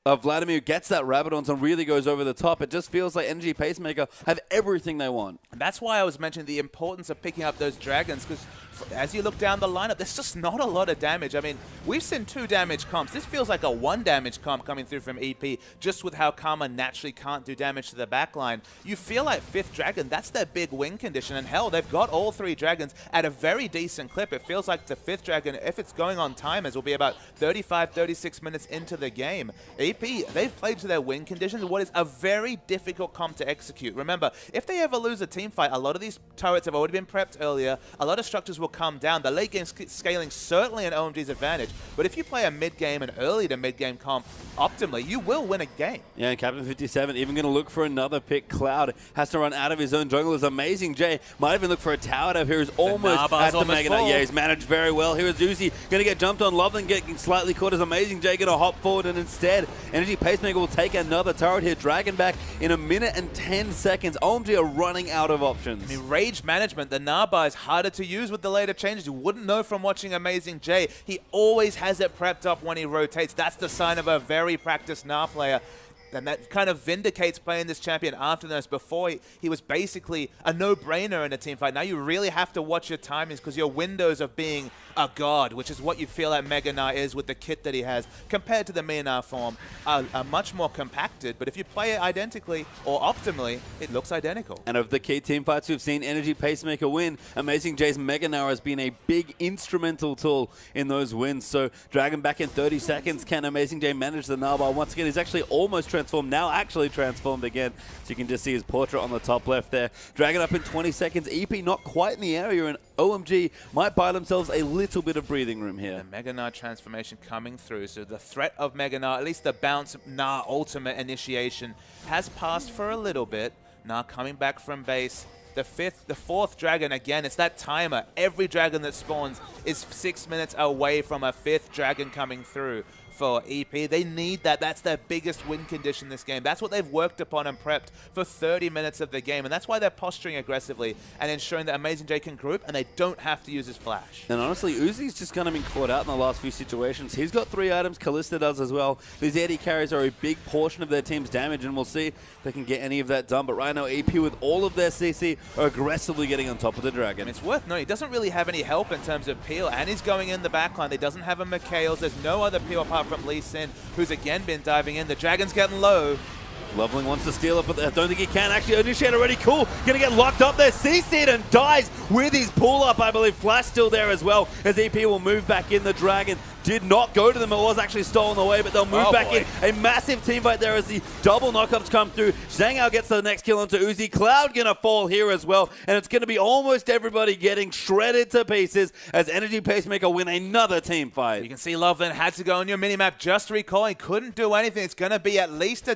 Vladimir gets that Rabadons and really goes over the top, it just feels like Energy Pacemaker have everything they want. And that's why I was mentioning the importance of picking up those dragons, because as you look down the lineup, there's just not a lot of damage. I mean, we've seen 2 damage comps. This feels like a 1 damage comp coming through from EP, just with how Karma naturally can't do damage to the backline. You feel like 5th Dragon, that's their big win condition, and hell, they've got all 3 dragons at a very decent clip. It feels like the 5th Dragon, if it's going on timers, will be about 35, 36 minutes into the game. EP, they've played to their win conditions, what is a very difficult comp to execute. Remember, if they ever lose a team fight, a lot of these turrets have already been prepped earlier, a lot of structures will come down. The late game scaling certainly an OMG's advantage, but if you play a mid game and early to mid game comp optimally, you will win a game. Yeah, and Captain 57 even going to look for another pick. Cloud has to run out of his own jungle. As Amazing J might even look for a tower dive here. He's almost at the Mega Knight. Yeah, he's managed very well. Here is Uzi going to get jumped on. Loveland getting slightly caught as Amazing J going to hop forward, and instead Energy Pacemaker will take another turret here. Dragon back in 1 minute and 10 seconds. OMG are running out of options. I mean, rage management, the Narbar is harder to use with the later changes. You wouldn't know from watching Amazing J. He always has it prepped up when he rotates. That's the sign of a very practiced Gnar player. And that kind of vindicates playing this champion after this. Before, he was basically a no-brainer in a team fight. Now you really have to watch your timings because your windows of being a god, which is what you feel like Mega Gnar is with the kit that he has, compared to the Minar form, are much more compacted. But if you play it identically or optimally, it looks identical. And of the key team fights we've seen Energy Pacemaker win, Amazing J's Mega Gnar has been a big instrumental tool in those wins. So Dragon back in 30 seconds. Can Amazing J manage the Gnar bar? Once again, he's actually almost transformed, now actually transformed again. So you can just see his portrait on the top left there. Dragon up in 20 seconds. EP not quite in the area, and OMG might buy themselves a little bit of breathing room here. The Mega Gnar transformation coming through. So the threat of Mega Gnar, at least the bounce Gnar ultimate initiation, has passed for a little bit. Gnar coming back from base. The fourth dragon, again, it's that timer. Every dragon that spawns is 6 minutes away from a 5th dragon coming through for EP. They need that. That's their biggest win condition this game. That's what they've worked upon and prepped for 30 minutes of the game, and that's why they're posturing aggressively and ensuring that Amazing J can group and they don't have to use his flash. And honestly, Uzi's just kind of been caught out in the last few situations. He's got 3 items, Kalista does as well. These AD carries are a big portion of their team's damage, and we'll see if they can get any of that done. But right now, EP with all of their CC are aggressively getting on top of the Dragon. And it's worth noting, he doesn't really have any help in terms of peel, and he's going in the backline. He doesn't have a Mikhails. There's no other peel apart from Lee Sin, who's again been diving in. The Dragon's getting low. Loveling wants to steal it, but I don't think he can. Actually, initiate already. Cool. Gonna get locked up there. CC'd and dies with his pull-up, I believe. Flash still there as well, as EP will move back in. The Dragon did not go to them. It was actually stolen away, but they'll move back in. A massive team fight there as the double knockups come through. Zhangao gets the next kill onto Uzi. Cloud gonna fall here as well, and it's gonna be almost everybody getting shredded to pieces as Energy Pacemaker win another team fight. You can see Loveland had to go on your minimap just recalling. Couldn't do anything. It's gonna be at least a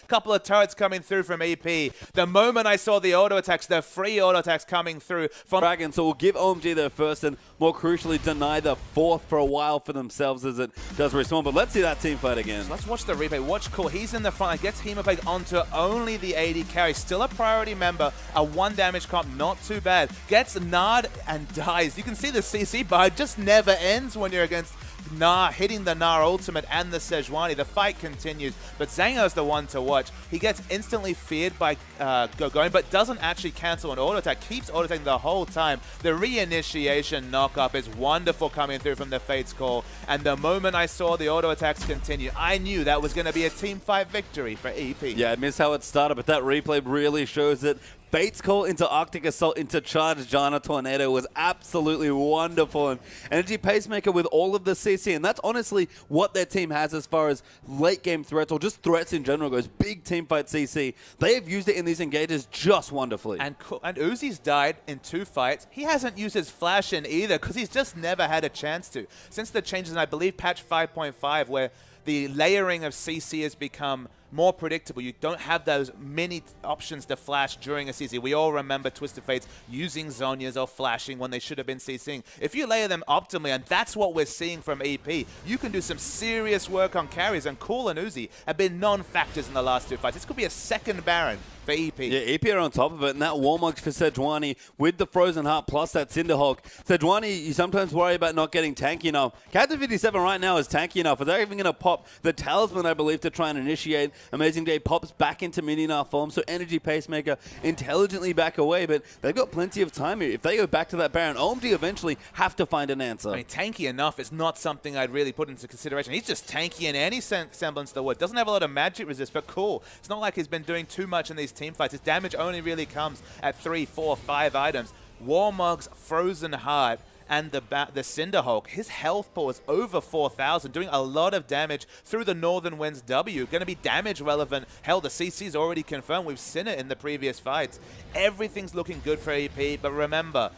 couple of turrets coming through from EP. The moment I saw the auto attacks, the free auto attacks coming through from Dragon, so we'll give OMG their first and more crucially deny the 4th for a while for themselves as it does respawn. But let's see that team fight again. So let's watch the replay. Watch Cool. He's in the front. Gets Hemopeg onto only the AD carry. Still a priority member. A 1 damage comp. Not too bad. Gets Nard and dies. You can see the CC bar just never ends when you're against Gnar, hitting the Gnar ultimate and the Sejuani. The fight continues, but Zhango's the one to watch. He gets instantly feared by Gogoin, but doesn't actually cancel an auto attack. Keeps auto attacking the whole time. The reinitiation knockup is wonderful coming through from the Fates call. And the moment I saw the auto attacks continue, I knew that was going to be a team fight victory for EP. Yeah, I missed how it started, but that replay really shows it. Fate's call into Arctic Assault into Charge Janna Tornado was absolutely wonderful. And Energy Pacemaker with all of the CC, and that's honestly what their team has as far as late game threats or just threats in general goes. Big team fight CC. They have used it in these engages just wonderfully. And Uzi's died in 2 fights. He hasn't used his flash in either because he's just never had a chance to. Since the changes in, I believe, patch 5.5, where the layering of CC has become more predictable. You don't have those many options to flash during a CC. We all remember Twisted Fates using Zhonya's or flashing when they should have been CCing. If you layer them optimally, and that's what we're seeing from EP, you can do some serious work on carries, and Cool and Uzi have been non-factors in the last 2 fights. This could be a second Baron for EP. Yeah, EP are on top of it, and that Warmog for Sejuani with the Frozen Heart plus that Cinderhulk. Sejuani, you sometimes worry about not getting tanky enough. Captain 57 right now is tanky enough. They're even going to pop the Talisman, I believe, to try and initiate. Amazing J pops back into Mini-Gnar form, so Energy Pacemaker intelligently back away, but they've got plenty of time here. If they go back to that Baron, OMG eventually have to find an answer. I mean, tanky enough is not something I'd really put into consideration. He's just tanky in any semblance of the word. Doesn't have a lot of magic resist, but cool. It's not like he's been doing too much in these team fights. His damage only really comes at 3, 4, 5 items. Warmog's Frozen Heart and the Cinderhulk, his health pool is over 4,000, doing a lot of damage through the Northern Winds W. Going to be damage relevant. Hell, the CC's already confirmed. We've seen it in the previous fights. Everything's looking good for EP, but remember,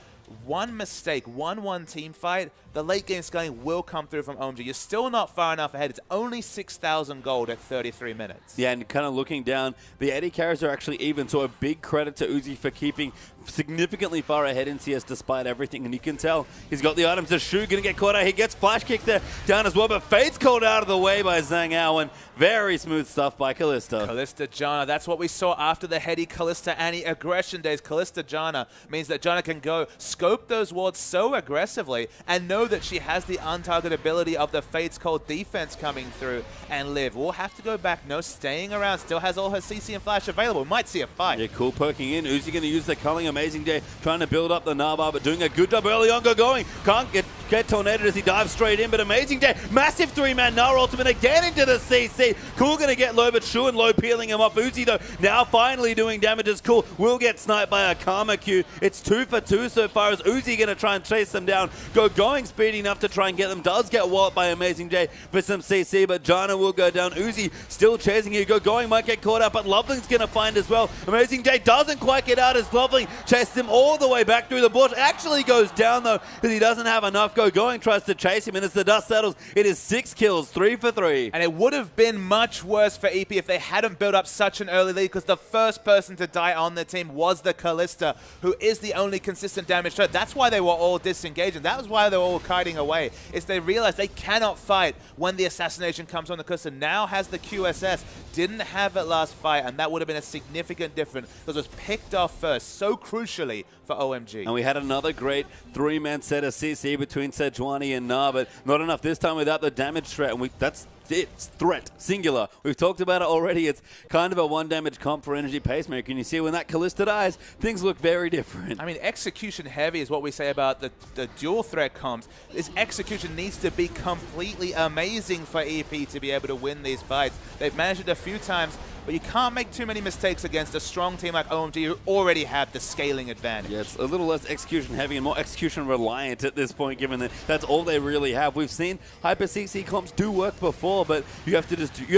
one mistake, 1-1 team fight, the late game scaling will come through from OMG. You're still not far enough ahead. It's only 6,000 gold at 33 minutes. Yeah, and kind of looking down, the AD carries are actually even, so a big credit to Uzi for keeping significantly far ahead in CS despite everything, and you can tell he's got the items. The Shu gonna get caught out. He gets flash kicked there down as well, but Fate's called out of the way by Zhang Ao, and very smooth stuff by Kalista. Kalista Janna, that's what we saw after the heady Kalista Annie aggression days. Kalista Janna means that Janna can go scope those wards so aggressively and know that she has the untargetability of the Fate's Cold defense coming through, and Liv will have to go back. No staying around, still has all her CC and flash available. Might see a fight. Yeah, cool poking in. Uzi going to use the culling. Amazing Day trying to build up the Narbar, but doing a good job early on. Going. Can't get tornadoed as he dives straight in, but Amazing Day. Massive three-man Nara ultimate again into the CC. Cool going to get low, but Shu and low peeling him off. Uzi, though, now finally doing damage as Cool will get sniped by a Karma Q. It's 2 for 2 so far as Uzi going to try and chase them down. Going speedy enough to try and get them. Does get walloped by Amazing Day for some CC, but Janna will go down. Uzi still chasing you. Going might get caught up, but Loveling's going to find as well. Amazing Day doesn't quite get out as Loveling chases him all the way back through the bush. Actually goes down, though, because he doesn't have enough. Going tries to chase him, and as the dust settles, it is 6 kills, 3 for 3. And it would have been much worse for EP if they hadn't built up such an early lead, because the first person to die on the team was the Kalista, who is the only consistent damage threat. That's why they were all disengaging. That was why they were all kiting away, is they realized they cannot fight when the assassination comes on the Kalista. Now has the QSS, didn't have it last fight, and that would have been a significant difference because it was picked off first so crucially for OMG. And we had another great three-man set of CC between Sejuani and Na, but not enough this time without the damage threat, and that's it's threat, singular. We've talked about it already. It's kind of a one damage comp for Energy Pacemaker, and you see when that Kalista dies, things look very different. I mean, execution heavy is what we say about the dual threat comps. This execution needs to be completely amazing for EP to be able to win these fights. They've managed it a few times, but you can't make too many mistakes against a strong team like OMG who already have the scaling advantage. Yeah, it's a little less execution heavy and more execution reliant at this point, given that that's all they really have. We've seen Hyper CC comps do work before, but you have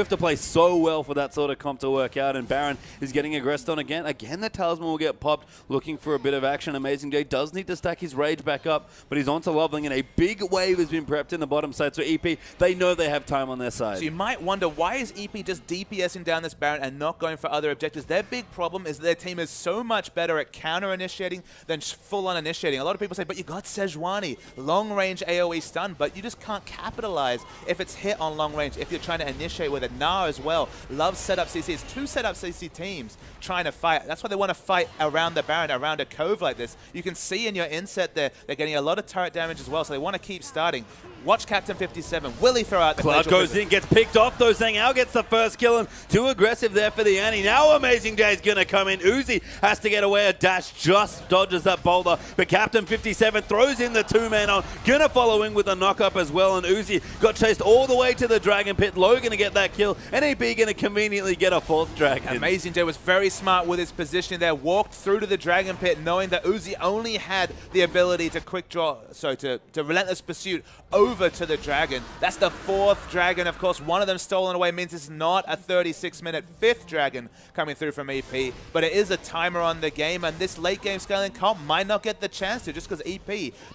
to play so well for that sort of comp to work out, and Baron is getting aggressed on again. Again, the Talisman will get popped, looking for a bit of action. Amazing Day does need to stack his rage back up, but he's on to Loveling, and a big wave has been prepped in the bottom side, so EP, they know they have time on their side. So you might wonder, why is EP just DPSing down this Baron and not going for other objectives? Their big problem is their team is so much better at counter-initiating than full-on initiating. A lot of people say, but you got Sejuani, long-range AoE stun, but you just can't capitalize if it's hit on long range, if you're trying to initiate with it. Na as well loves setup CC. It's 2 setup CC teams trying to fight. That's why they want to fight around the Baron, around a cove like this. You can see in your inset there, they're getting a lot of turret damage as well, so they want to keep starting. Watch Captain 57. Will he throw out the Cloud goes in, gets picked off though. Zhang Ao gets the first kill, and too aggressive there for the Annie. Now Amazing Day is going to come in. Uzi has to get away. A dash just dodges that boulder, but Captain 57 throws in the 2-man on. Gonna follow in with a knock-up as well, and Uzi got chased all the way to the Dragon Pit. Low going to get that kill, and AB going to conveniently get a 4th Dragon. Amazing Day was very smart with his positioning there. Walked through to the Dragon Pit knowing that Uzi only had the ability to quick draw, so to Relentless Pursuit over to the Dragon. That's the 4th Dragon. Of course, one of them stolen away means it's not a 36-minute 5th Dragon coming through from EP, but it is a timer on the game, and this late game scaling comp might not get the chance to just because EP,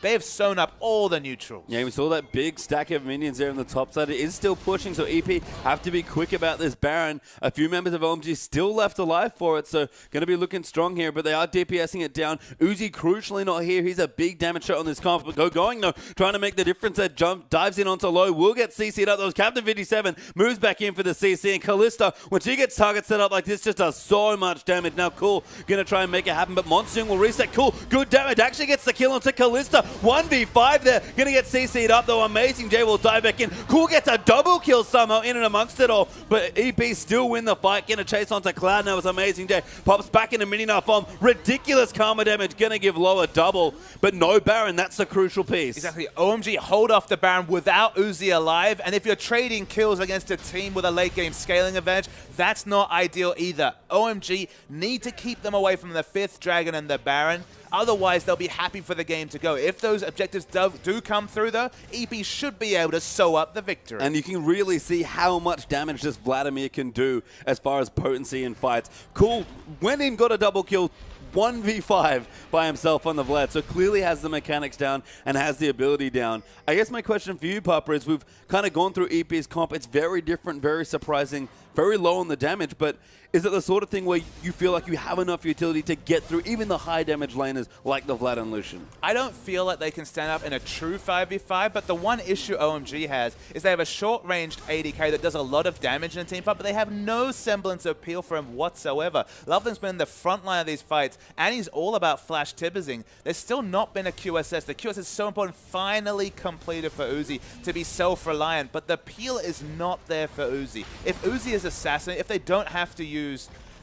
they have sewn up all the neutrals. Yeah, we saw that big stack of minions there on the top side. It is still pushing, so EP have to be quick about this Baron. A few members of OMG still left alive for it, so going to be looking strong here, but they are DPSing it down. Uzi crucially not here. He's a big damage shot on this comp, but going though, trying to make the difference there. Jump, dives in onto low, will get CC'd up. Those Captain 57 moves back in for the CC, and Kalista, when she gets target set up like this, just does so much damage. Now Cool going to try and make it happen, but Monsoon will reset. Cool, good damage, actually gets the kill onto Kalista. 1v5 there, going to get CC'd up though. Amazing J will dive back in. Cool gets a double kill somehow in and amongst it all, but EP still win the fight. Going to chase onto Cloud now as Amazing J pops back into mini knife bomb. Ridiculous karma damage, going to give Low a double, but no Baron. That's the crucial piece. Exactly. OMG hold off the Baron without Uzi alive, and if you're trading kills against a team with a late game scaling advantage, that's not ideal either. OMG need to keep them away from the 5th Dragon and the Baron. Otherwise, they'll be happy for the game to go. If those objectives do come through, though, EP should be able to sew up the victory. And you can really see how much damage this Vladimir can do as far as potency in fights. Cool went in, got a double kill, 1v5 by himself on the Vlad, so clearly has the mechanics down and has the ability down. I guess my question for you, Papa, is we've kind of gone through EP's comp. It's very different, very surprising very low on the damage, but is it the sort of thing where you feel like you have enough utility to get through even the high damage laners like the Vlad and Lucian? I don't feel like they can stand up in a true 5v5, but the one issue OMG has is they have a short-ranged ADC that does a lot of damage in a team fight, but they have no semblance of appeal for him whatsoever. Loveland's been in the front line of these fights, and he's all about flash tibbizing. There's still not been a QSS. The QSS is so important, finally completed for Uzi to be self-reliant, but the appeal is not there for Uzi. If Uzi is assassinated, if they don't have to use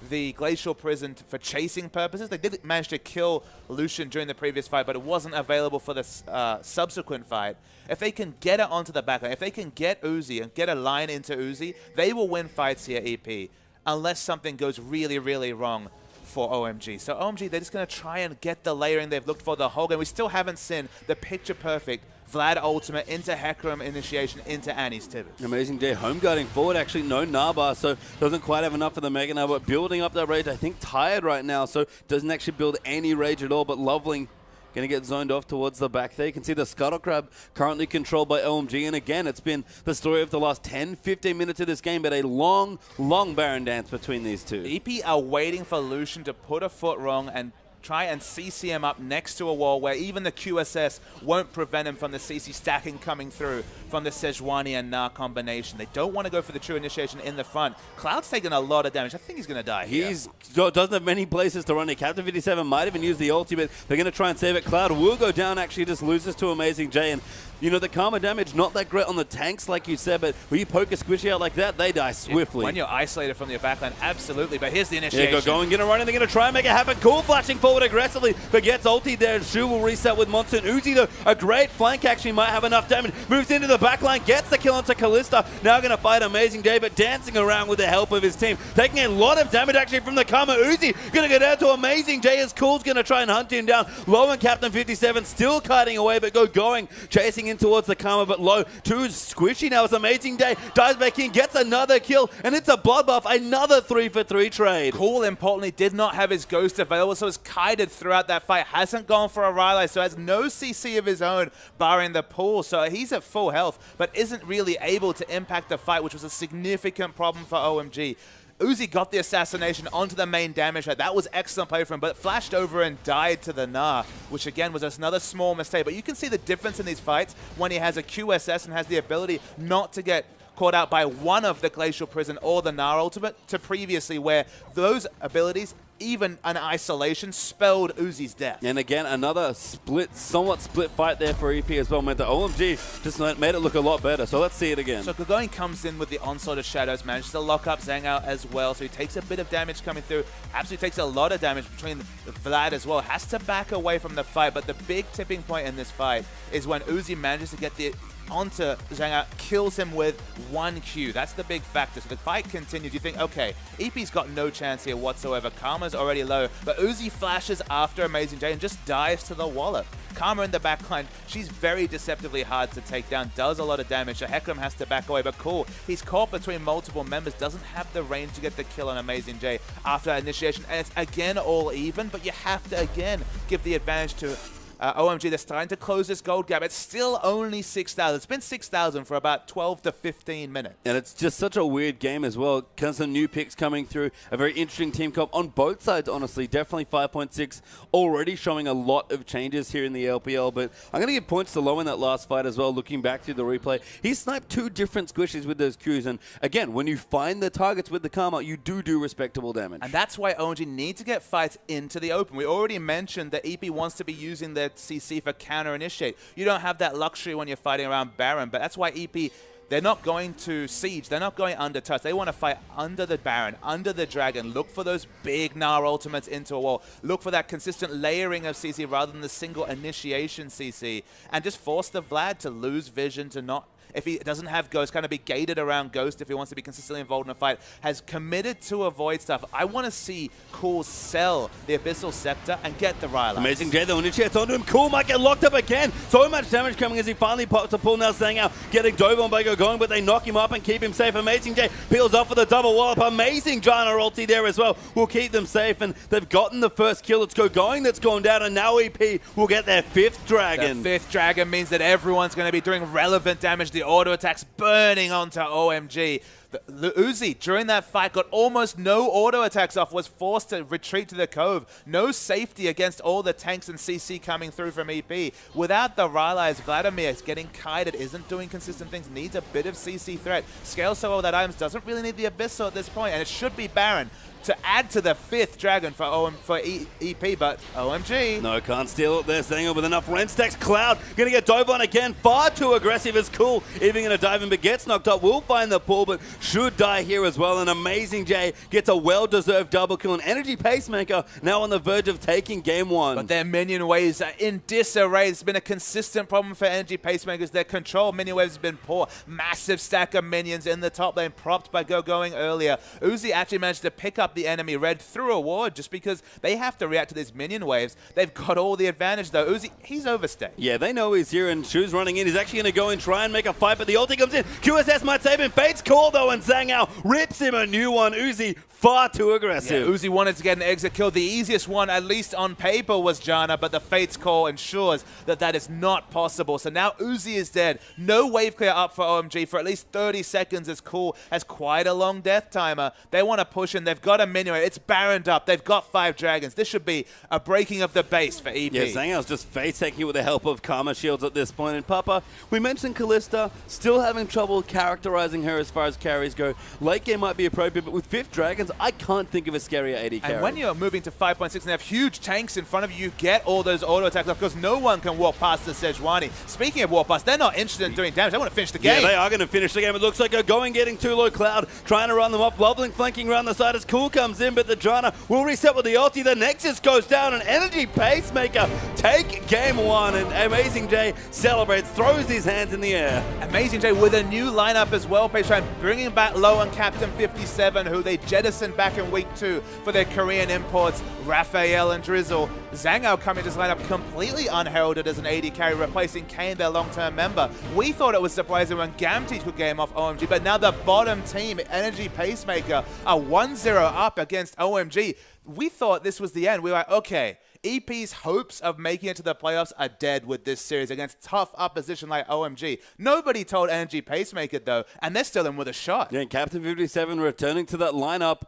the Glacial Prison for chasing purposes. They did manage to kill Lucian during the previous fight, but it wasn't available for the subsequent fight. If they can get it onto the backline, if they can get Uzi and get a line into Uzi, they will win fights here, EP, unless something goes really, really wrong for OMG. So OMG, they're just going to try and get the layering they've looked for the whole game. We still haven't seen the picture-perfect Vlad ultimate into Hecarim initiation into Annie's Tibbet. Amazing J home guarding forward, actually no Narbar, so doesn't quite have enough for the Mega Narbar. Building up that rage, I think tired right now, so doesn't actually build any rage at all, but Loveling going to get zoned off towards the back there. You can see the Scuttle Crab currently controlled by OMG, and again, it's been the story of the last 10-15 minutes of this game, but a long, long Baron dance between these two. EP are waiting for Lucian to put a foot wrong and try and CC him up next to a wall where even the QSS won't prevent him from the CC stacking coming through from the Sejuani and Na combination. They don't want to go for the true initiation in the front. Cloud's taking a lot of damage. I think he's going to die here. He doesn't have many places to run it. Captain 57 might even use the ulti, but they're going to try and save it. Cloud will go down, actually just loses to Amazing J, and you know, the Karma damage, not that great on the tanks, like you said, but when you poke a squishy out like that, they die swiftly. When you're isolated from your backline, absolutely, but here's the initiation. Yeah, going, going to run, and they're going to try and make it happen. Cool flashing forward aggressively, but gets ulti there. Shu will reset with Monsoon. Uzi, though, a great flank, actually might have enough damage. Moves into the backline, gets the kill onto Kalista. Now going to fight Amazing J, but dancing around with the help of his team. Taking a lot of damage, actually, from the Karma. Uzi going to go down to Amazing J as Cool's going to try and hunt him down. Low and Captain 57 still kiting away, but going, chasing in towards the Karma, but low. Too squishy now. It's Amazing Day. Dives back in, gets another kill, and it's a bloodbath. Another 3-for-3 trade. Cool, importantly, did not have his Ghost available, so is kited throughout that fight. Hasn't gone for a Rylai, so has no CC of his own, barring the pool. So he's at full health, but isn't really able to impact the fight, which was a significant problem for OMG. Uzi got the assassination onto the main damage rate. That was excellent play from him, but flashed over and died to the Gnar, which again was just another small mistake. But you can see the difference in these fights when he has a QSS and has the ability not to get caught out by one of the Glacial Prison or the Gnar ultimate, to previously where those abilities, even an isolation, spelled Uzi's death. And again, another somewhat split fight there for EP as well. Meant the OMG just made it look a lot better. So let's see it again. So Gogoni comes in with the Onslaught of Shadows, manages to lock up Zhang out as well. So he takes a bit of damage coming through. Absolutely takes a lot of damage between Vlad as well. Has to back away from the fight. But the big tipping point in this fight is when Uzi manages to get the onto Zhang, kills him with 1 Q. That's the big factor. So the fight continues. You think, okay, EP's got no chance here whatsoever. Karma's already low, but Uzi flashes after Amazing J and just dives to the wallet. Karma in the backline, she's very deceptively hard to take down, does a lot of damage, so Hecarim has to back away, but cool. He's caught between multiple members, doesn't have the range to get the kill on Amazing J after initiation, and it's again all even, but you have to again give the advantage to OMG. They're starting to close this gold gap. It's still only 6,000. It's been 6,000 for about 12 to 15 minutes. And it's just such a weird game as well. Kind of some new picks coming through. A very interesting team comp on both sides, honestly. Definitely 5.6 already showing a lot of changes here in the LPL. But I'm going to give points to Low in that last fight as well. Looking back through the replay, he sniped 2 different squishes with those Qs. And again, when you find the targets with the Karma, you do respectable damage. And that's why OMG need to get fights into the open. We already mentioned that EP wants to be using their CC for counter-initiate. You don't have that luxury when you're fighting around Baron, but that's why EP, they're not going to Siege. They're not going under touch. They want to fight under the Baron, under the Dragon. Look for those big Gnar ultimates into a wall. Look for that consistent layering of CC rather than the single initiation CC. And just force the Vlad to lose vision, to not... If he doesn't have Ghost, kind of be gated around Ghost if he wants to be consistently involved in a fight, has committed to avoid stuff. I want to see Cool sell the Abyssal Scepter and get the Rylai. Amazing J, though, initiates onto him. Cool might get locked up again. So much damage coming as he finally pops a pull now, staying out, getting Dove on Bago going, but they knock him up and keep him safe. Amazing J peels off for the double wallop. Amazing Giant ulti there as well will keep them safe, and they've gotten the first kill. It's Going that's gone down, and now EP will get their 5th Dragon. The 5th Dragon means that everyone's going to be doing relevant damage. The auto attacks burning onto OMG. The Uzi, during that fight, got almost no auto attacks off, was forced to retreat to the cove. No safety against all the tanks and CC coming through from EP. Without the Rylai's, Vladimir is getting kited, isn't doing consistent things, needs a bit of CC threat. Scales so well that items, doesn't really need the Abyssal at this point, and it should be Baron to add to the 5th dragon for EP, but OMG. No, can't steal it there. Staying with enough rend stacks. Cloud going to get dove on again. Far too aggressive is cool. Even going to dive in, but gets knocked up. Will find the pool, but should die here as well. And Amazing J gets a well-deserved double kill. An Energy Pacemaker now on the verge of taking game 1. But their minion waves are in disarray. It's been a consistent problem for Energy Pacemakers. Their control minion waves has been poor. Massive stack of minions in the top lane, propped by going earlier. Uzi actually managed to pick up the enemy red through a ward just because they have to react to these minion waves. They've got all the advantage though. Uzi, he's overstayed. Yeah, they know he's here, and Shu's running in. He's actually going to go and try and make a fight, but the ulti comes in. QSS might save him. Fate's call though, and Zhangao rips him a new one. Uzi far too aggressive. Yeah, Uzi wanted to get an exit kill. The easiest one, at least on paper, was Janna, but the Fate's call ensures that that is not possible. So now Uzi is dead. No wave clear up for OMG for at least 30 seconds. As Cool has quite a long death timer. They want to push in. They've got a minion. It's Baroned up. They've got 5 dragons. This should be a breaking of the base for EP. Yeah, Zhangao's just face taking it with the help of Karma Shields at this point. And Papa, we mentioned Kalista, still having trouble characterizing her as far as carries go. Late game might be appropriate, but with 5th dragons, I can't think of a scarier AD carry. And when you're moving to 5.6 and have huge tanks in front of you, you get all those auto attacks off because no one can walk past the Sejuani. Speaking of walk past, they're not interested in doing damage. They want to finish the game. Yeah, they are going to finish the game. It looks like a going getting too low. Cloud trying to run them off. Bubbling flanking around the side as Cool comes in, but the Janna will reset with the ulti. The Nexus goes down. An Energy Pacemaker take game 1, and Amazing J celebrates, throws his hands in the air. Amazing J with a new lineup as well, Patreon, bringing back low on Captain 57, who they jettisoned back in week 2 for their Korean imports, Raphael and Drizzle. Zhangao coming to this lineup completely unheralded as an AD carry, replacing Kane, their long-term member. We thought it was surprising when Gamteach could game off OMG, but now the bottom team, Energy Pacemaker, are 1-0 up against OMG. We thought this was the end. We were like, okay, EP's hopes of making it to the playoffs are dead with this series against tough opposition like OMG. Nobody told Energy Pacemaker, though, and they're still in with a shot. Yeah, Captain 57 returning to that lineup.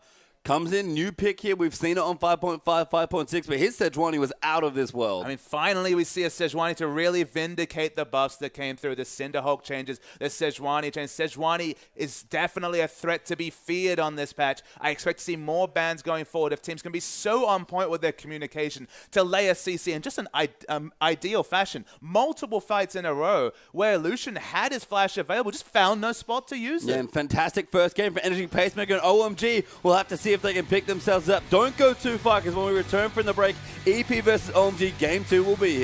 Comes in, new pick here. We've seen it on 5.5, 5.6, but his Sejuani was out of this world. I mean, finally we see a Sejuani to really vindicate the buffs that came through. The Cinderhulk changes, the Sejuani change. Sejuani is definitely a threat to be feared on this patch. I expect to see more bans going forward if teams can be so on point with their communication to lay a CC in just an ideal fashion. Multiple fights in a row where Lucian had his flash available, just found no spot to use it. Yeah, and fantastic first game for Energy Pacemaker, and OMG will have to see if they can pick themselves up. Don't go too far, because when we return from the break, EP versus OMG Game 2 will be here.